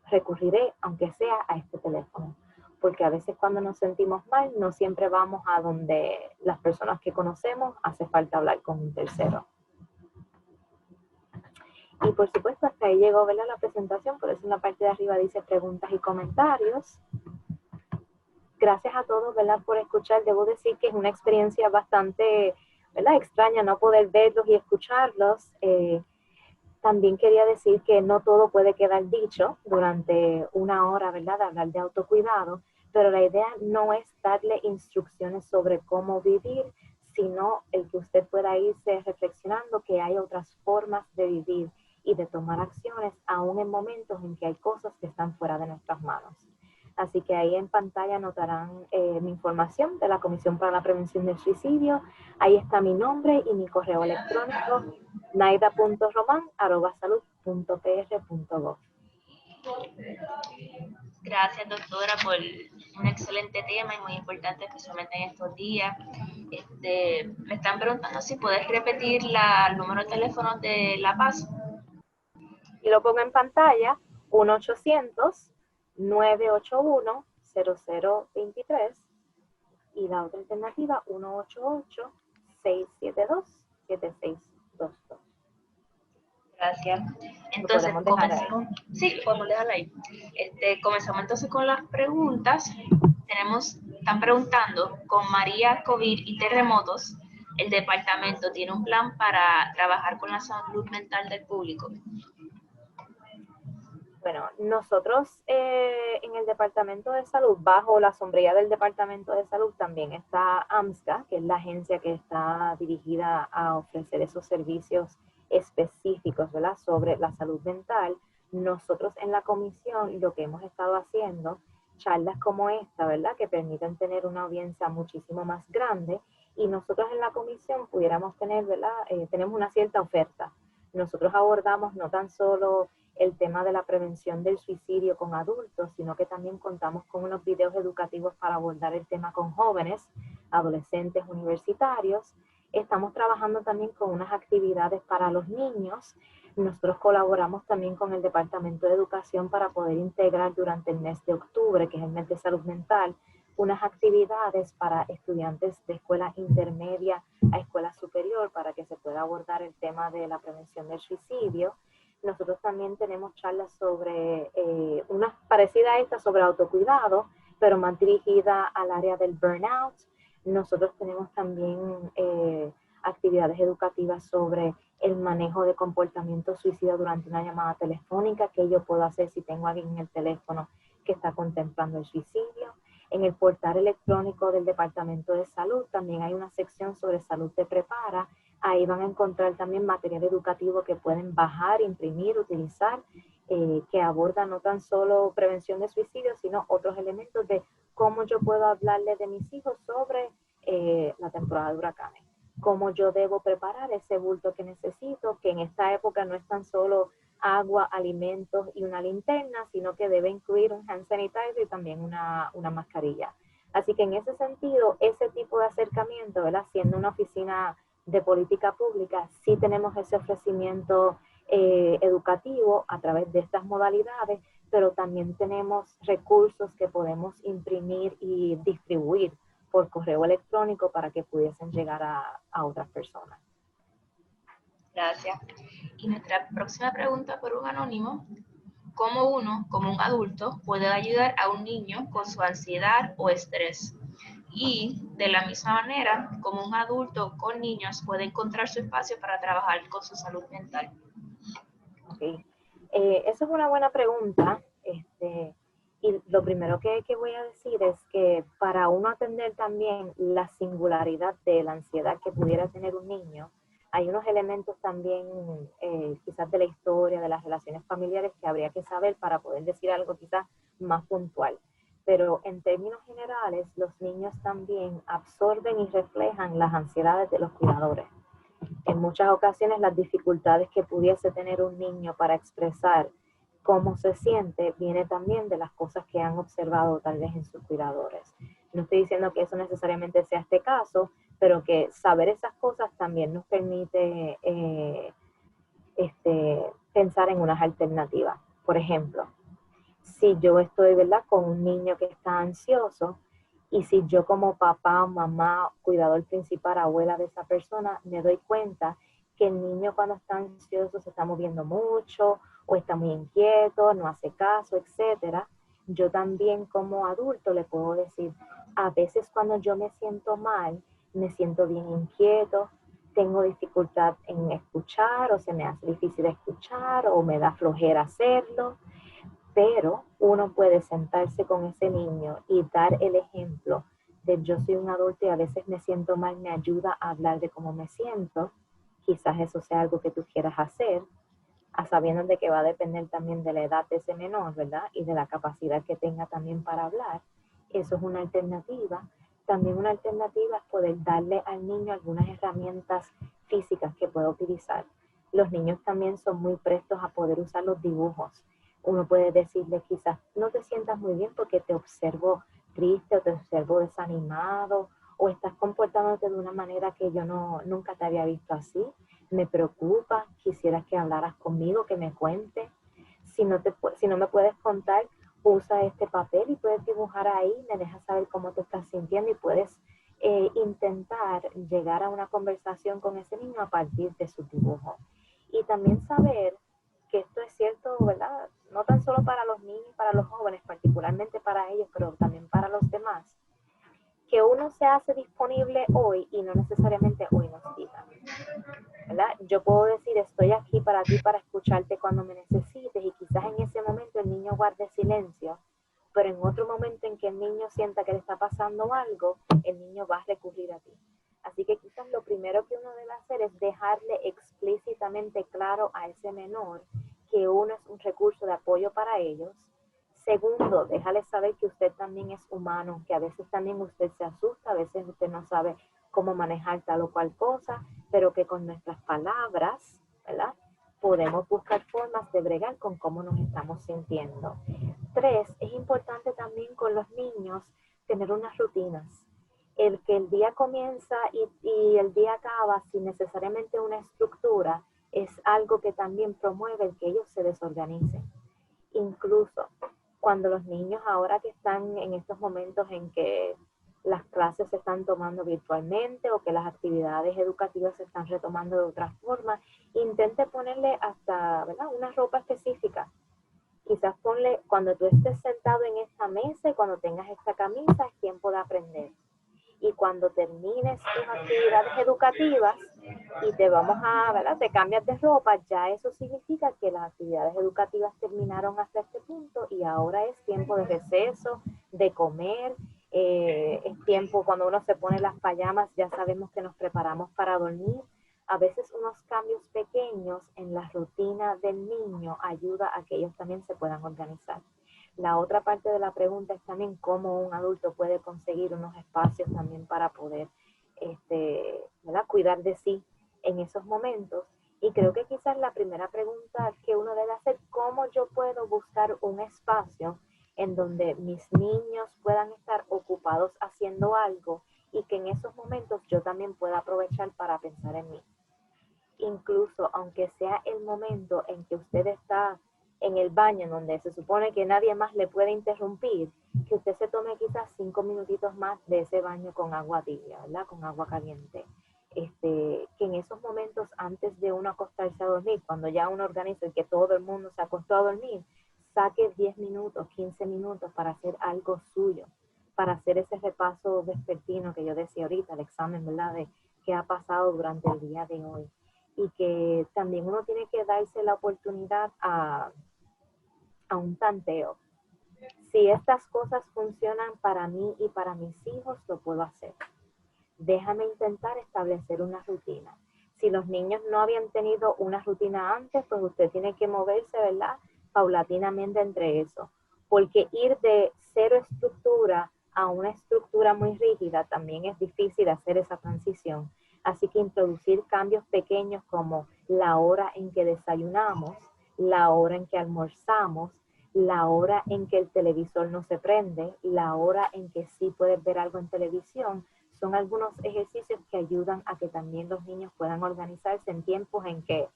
recurriré aunque sea a este teléfono. Porque a veces cuando nos sentimos mal, no siempre vamos a donde las personas que conocemos, hace falta hablar con un tercero. Y por supuesto, hasta ahí llegó, ¿verdad?, la presentación, por eso en la parte de arriba dice preguntas y comentarios. Gracias a todos, ¿verdad?, por escuchar. Debo decir que es una experiencia bastante, ¿verdad?, extraña no poder verlos y escucharlos. También quería decir que no todo puede quedar dicho durante una hora, ¿verdad?, de hablar de autocuidado, pero la idea no es darle instrucciones sobre cómo vivir, sino el que usted pueda irse reflexionando que hay otras formas de vivir y de tomar acciones, aún en momentos en que hay cosas que están fuera de nuestras manos. Así que ahí en pantalla notarán mi información de la Comisión para la Prevención del Suicidio. Ahí está mi nombre y mi correo electrónico, naida.roman@salud.pr.gov. Gracias, doctora, por un excelente tema y muy importante, especialmente en estos días. Me están preguntando si puedes repetir el número de teléfono de La Paz. Y lo pongo en pantalla, 1-800-981-0023 y la otra alternativa, 1-888-672-7622. Gracias. Entonces, comenzamos. Sí, podemos dejarla ahí. Comenzamos entonces con las preguntas. Están preguntando, con María, COVID y terremotos, ¿el departamento tiene un plan para trabajar con la salud mental del público? Bueno, nosotros en el Departamento de Salud, bajo la sombrilla del Departamento de Salud, también está AMSCA, que es la agencia que está dirigida a ofrecer esos servicios específicos, ¿verdad?, sobre la salud mental. Nosotros en la comisión lo que hemos estado haciendo, charlas como esta, ¿verdad?, que permiten tener una audiencia muchísimo más grande, y nosotros en la comisión pudiéramos tener, ¿verdad?, tenemos una cierta oferta. Nosotros abordamos no tan solo el tema de la prevención del suicidio con adultos, sino que también contamos con unos videos educativos para abordar el tema con jóvenes, adolescentes, universitarios. Estamos trabajando también con unas actividades para los niños. Nosotros colaboramos también con el Departamento de Educación para poder integrar durante el mes de octubre, que es el mes de salud mental, unas actividades para estudiantes de escuela intermedia a escuela superior para que se pueda abordar el tema de la prevención del suicidio. Nosotros también tenemos charlas sobre, una parecida a esta, sobre autocuidado, pero más dirigida al área del burnout. Nosotros tenemos también actividades educativas sobre el manejo de comportamiento suicida durante una llamada telefónica, que yo puedo hacer si tengo a alguien en el teléfono que está contemplando el suicidio. En el portal electrónico del Departamento de Salud también hay una sección sobre Salud Te Prepara. Ahí van a encontrar también material educativo que pueden bajar, imprimir, utilizar, que aborda no tan solo prevención de suicidio, sino otros elementos de cómo yo puedo hablarle de mis hijos sobre la temporada de huracanes. Cómo yo debo preparar ese bulto que necesito, que en esta época no es tan solo agua, alimentos y una linterna, sino que debe incluir un hand sanitizer y también una mascarilla. Así que en ese sentido, ese tipo de acercamiento, ¿verdad?, siendo una oficina de política pública, sí tenemos ese ofrecimiento educativo a través de estas modalidades, pero también tenemos recursos que podemos imprimir y distribuir por correo electrónico para que pudiesen llegar a otras personas. Gracias. Y nuestra próxima pregunta por un anónimo: ¿cómo uno, como un adulto, puede ayudar a un niño con su ansiedad o estrés? Y de la misma manera, como un adulto con niños puede encontrar su espacio para trabajar con su salud mental. Okay. Esa es una buena pregunta. Y lo primero que voy a decir es que para uno atender también la singularidad de la ansiedad que pudiera tener un niño, hay unos elementos también quizás de la historia, de las relaciones familiares que habría que saber para poder decir algo quizás más puntual. Pero en términos generales, los niños también absorben y reflejan las ansiedades de los cuidadores. En muchas ocasiones las dificultades que pudiese tener un niño para expresar cómo se siente viene también de las cosas que han observado tal vez en sus cuidadores. No estoy diciendo que eso necesariamente sea este caso, pero que saber esas cosas también nos permite pensar en unas alternativas. Por ejemplo, si yo estoy, ¿verdad?, con un niño que está ansioso, y si yo como papá, mamá, cuidador principal, abuela de esa persona, me doy cuenta que el niño cuando está ansioso se está moviendo mucho o está muy inquieto, no hace caso, etcétera, yo también como adulto le puedo decir, a veces cuando yo me siento mal, me siento bien inquieto, tengo dificultad en escuchar o se me hace difícil escuchar o me da flojera hacerlo. Pero uno puede sentarse con ese niño y dar el ejemplo de yo soy un adulto y a veces me siento mal, me ayuda a hablar de cómo me siento. Quizás eso sea algo que tú quieras hacer, a sabiendo de que va a depender también de la edad de ese menor, ¿verdad? Y de la capacidad que tenga también para hablar. Eso es una alternativa. También una alternativa es poder darle al niño algunas herramientas físicas que pueda utilizar. Los niños también son muy prestos a poder usar los dibujos. Uno puede decirle quizás no te sientas muy bien porque te observo triste o te observo desanimado o estás comportándote de una manera que yo nunca te había visto así. Me preocupa, quisiera que hablaras conmigo, que me cuentes. Si no me puedes contar, usa este papel y puedes dibujar ahí, me dejas saber cómo te estás sintiendo y puedes intentar llegar a una conversación con ese niño a partir de su dibujo. Y también saber que esto es cierto, ¿verdad? No tan solo para los niños y para los jóvenes, particularmente para ellos, pero también para los demás, que uno se hace disponible hoy y no necesariamente hoy nos diga, ¿verdad? Yo puedo decir, estoy aquí para ti, para escucharte cuando me necesites, y quizás en ese momento el guarde silencio, pero en otro momento en que el niño sienta que le está pasando algo, el niño va a recurrir a ti. Así que quizás lo primero que uno debe hacer es dejarle explícitamente claro a ese menor que uno es un recurso de apoyo para ellos. Segundo, déjale saber que usted también es humano, que a veces también usted se asusta, a veces usted no sabe cómo manejar tal o cual cosa, pero que con nuestras palabras, ¿verdad?, podemos buscar formas de bregar con cómo nos estamos sintiendo. 3, es importante también con los niños tener unas rutinas. El que el día comienza y el día acaba sin necesariamente una estructura es algo que también promueve el que ellos se desorganicen. Incluso cuando los niños ahora que están en estos momentos en que las clases se están tomando virtualmente o que las actividades educativas se están retomando de otra forma, intente ponerle hasta, ¿verdad?, una ropa específica. Quizás ponle, cuando tú estés sentado en esta mesa y cuando tengas esta camisa, es tiempo de aprender. Y cuando termines tus actividades educativas y te vamos a, ¿verdad?, te cambias de ropa, ya eso significa que las actividades educativas terminaron hasta este punto y ahora es tiempo de receso, de comer, es tiempo cuando uno se pone las pajamas, ya sabemos que nos preparamos para dormir. A veces unos cambios pequeños en la rutina del niño ayuda a que ellos también se puedan organizar. La otra parte de la pregunta es también cómo un adulto puede conseguir unos espacios también para poder ¿verdad?, cuidar de sí en esos momentos. Y creo que quizás la primera pregunta que uno debe hacer, ¿cómo yo puedo buscar un espacio en donde mis niños puedan estar ocupados haciendo algo y que en esos momentos yo también pueda aprovechar para pensar en mí? Incluso aunque sea el momento en que usted está en el baño, donde se supone que nadie más le puede interrumpir, que usted se tome quizás 5 minutitos más de ese baño con agua tibia, ¿verdad?, con agua caliente. Que en esos momentos antes de uno acostarse a dormir, cuando ya uno organiza y que todo el mundo se acostó a dormir, saque 10 minutos, 15 minutos para hacer algo suyo, para hacer ese repaso vespertino que yo decía ahorita, el examen, ¿verdad?, de qué ha pasado durante el día de hoy. Y que también uno tiene que darse la oportunidad a un tanteo. Si estas cosas funcionan para mí y para mis hijos, lo puedo hacer. Déjame intentar establecer una rutina. Si los niños no habían tenido una rutina antes, pues usted tiene que moverse, ¿verdad?, paulatinamente entre eso. Porque ir de cero estructura a una estructura muy rígida también es difícil hacer esa transición. Así que introducir cambios pequeños como la hora en que desayunamos, la hora en que almorzamos, la hora en que el televisor no se prende, la hora en que sí puedes ver algo en televisión, son algunos ejercicios que ayudan a que también los niños puedan organizarse en tiempos en que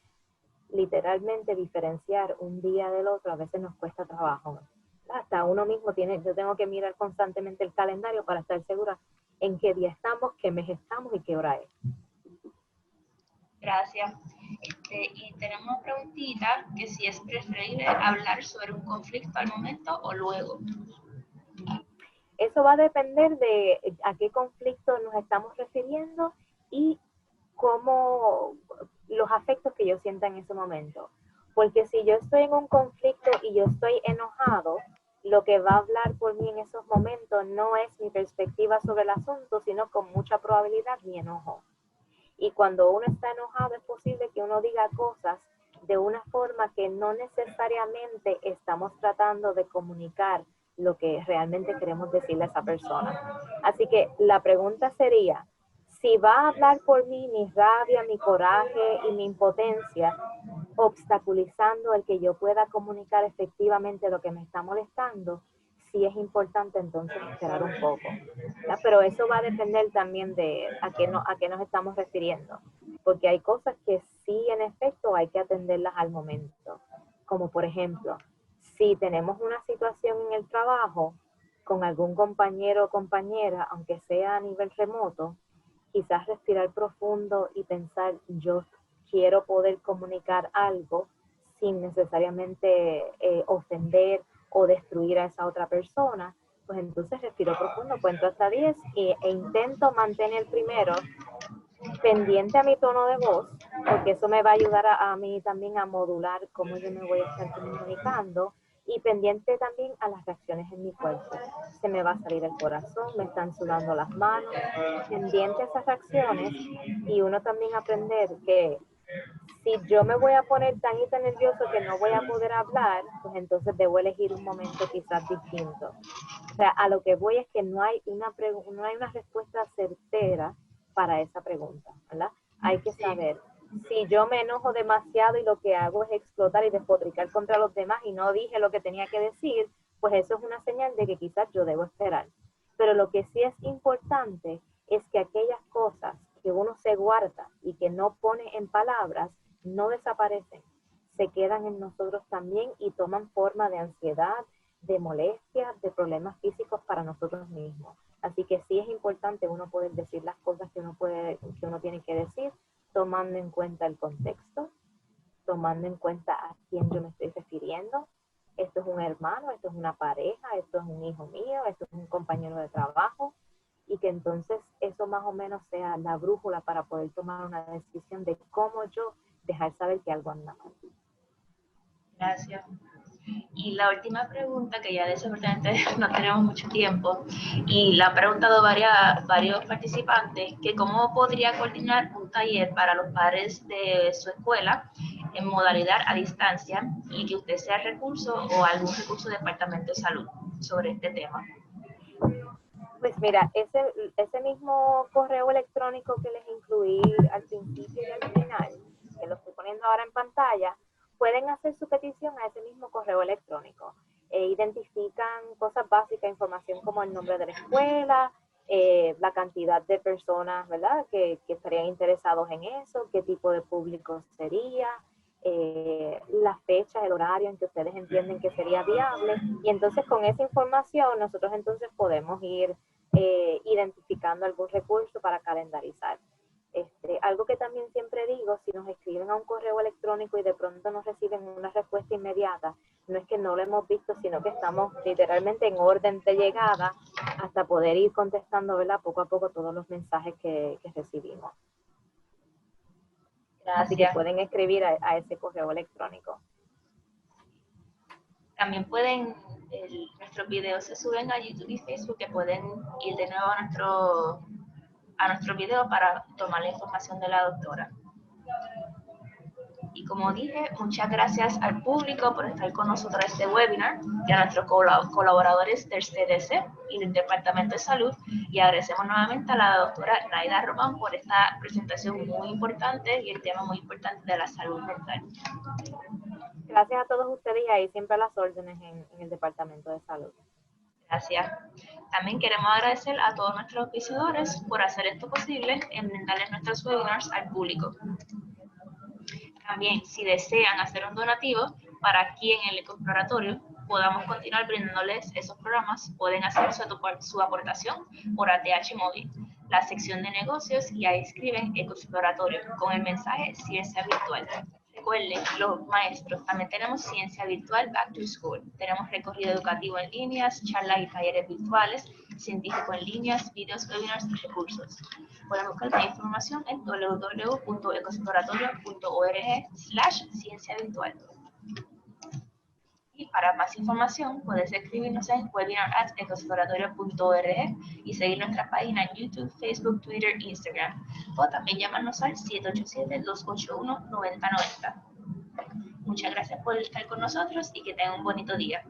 literalmente diferenciar un día del otro a veces nos cuesta trabajo. Hasta uno mismo yo tengo que mirar constantemente el calendario para estar segura en qué día estamos, qué mes estamos y qué hora es. Gracias. Y tenemos una preguntita que si es preferible hablar sobre un conflicto al momento o luego. Eso va a depender de a qué conflicto nos estamos refiriendo y cómo los afectos que yo sienta en ese momento. Porque si yo estoy en un conflicto y yo estoy enojado, lo que va a hablar por mí en esos momentos no es mi perspectiva sobre el asunto, sino con mucha probabilidad mi enojo. Y cuando uno está enojado es posible que uno diga cosas de una forma que no necesariamente estamos tratando de comunicar lo que realmente queremos decirle a esa persona. Así que la pregunta sería, si va a hablar por mí mi rabia, mi coraje y mi impotencia, obstaculizando el que yo pueda comunicar efectivamente lo que me está molestando, sí es importante entonces esperar un poco, ¿verdad? Pero eso va a depender también de a qué nos estamos refiriendo, porque hay cosas que sí en efecto hay que atenderlas al momento, como por ejemplo, si tenemos una situación en el trabajo con algún compañero o compañera, aunque sea a nivel remoto, quizás respirar profundo y pensar, yo quiero poder comunicar algo sin necesariamente ofender o destruir a esa otra persona, pues entonces respiro profundo, cuento hasta 10 e intento mantener primero pendiente a mi tono de voz, porque eso me va a ayudar a mí también a modular cómo yo me voy a estar comunicando, Y pendiente también a las reacciones en mi cuerpo. Se me va a salir el corazón, me están sudando las manos, pendiente a esas reacciones. Y uno también aprender que si yo me voy a poner tan y tan nervioso que no voy a poder hablar, pues entonces debo elegir un momento quizás distinto. O sea, a lo que voy es que no hay una respuesta certera para esa pregunta, ¿verdad? Hay que saber, si yo me enojo demasiado y lo que hago es explotar y despotricar contra los demás y no dije lo que tenía que decir, pues eso es una señal de que quizás yo debo esperar. Pero lo que sí es importante es que aquellas cosas que uno se guarda y que no pone en palabras, no desaparecen, se quedan en nosotros también y toman forma de ansiedad, de molestias, de problemas físicos para nosotros mismos. Así que sí es importante uno poder decir las cosas que uno tiene que decir, tomando en cuenta el contexto, tomando en cuenta a quién yo me estoy refiriendo. Esto es un hermano, esto es una pareja, esto es un hijo mío, esto es un compañero de trabajo, y que entonces eso más o menos sea la brújula para poder tomar una decisión de cómo yo dejar saber que algo anda mal. Gracias. Y la última pregunta, que ya desafortunadamente no tenemos mucho tiempo, y la han preguntado varios participantes, que cómo podría coordinar un taller para los padres de su escuela en modalidad a distancia y que usted sea recurso o algún recurso del Departamento de Salud sobre este tema. Pues mira, ese mismo correo electrónico que les incluí al principio y al final, que lo estoy poniendo ahora en pantalla, pueden hacer su petición a ese mismo correo electrónico. Identifican cosas básicas, información como el nombre de la escuela, la cantidad de personas, ¿verdad?, que estarían interesados en eso, qué tipo de público sería, la fecha, el horario en que ustedes entienden que sería viable, y entonces con esa información nosotros entonces podemos ir identificando algún recurso para calendarizar. Algo que también siempre digo, si nos escriben a un correo electrónico y de pronto nos reciben una respuesta inmediata, no es que no lo hemos visto, sino que estamos literalmente en orden de llegada hasta poder ir contestando, ¿verdad?, poco a poco todos los mensajes que recibimos. Gracias. Así que pueden escribir a ese correo electrónico. También nuestros videos se suben a YouTube y Facebook, que pueden ir de nuevo a nuestro video para tomar la información de la doctora. Y como dije, muchas gracias al público por estar con nosotros en este webinar, y a nuestros colaboradores del CDC y del Departamento de Salud, y agradecemos nuevamente a la doctora Naida Román por esta presentación muy importante y el tema muy importante de la salud mental. Gracias a todos ustedes, y ahí siempre a las órdenes en el Departamento de Salud. Gracias. También queremos agradecer a todos nuestros auspiciadores por hacer esto posible en brindarles nuestros webinars al público. También, si desean hacer un donativo para aquí en el Ecoexploratorio podamos continuar brindándoles esos programas, pueden hacer su aportación por ATH Móvil, la sección de negocios, y ahí escriben Ecoexploratorio con el mensaje Ciencia Virtual. Recuerden, los maestros, también tenemos Ciencia Virtual Back to School. Tenemos recorrido educativo en líneas, charlas y talleres virtuales, científico en líneas, videos, webinars y recursos. Pueden buscar más información en www.ecoexploratorio.org/ciencia virtual. Y para más información, puedes escribirnos en webinar@ecoexploratorio.org y seguir nuestra página en YouTube, Facebook, Twitter e Instagram. O también llamarnos al 787-281-9090. Muchas gracias por estar con nosotros y que tengan un bonito día.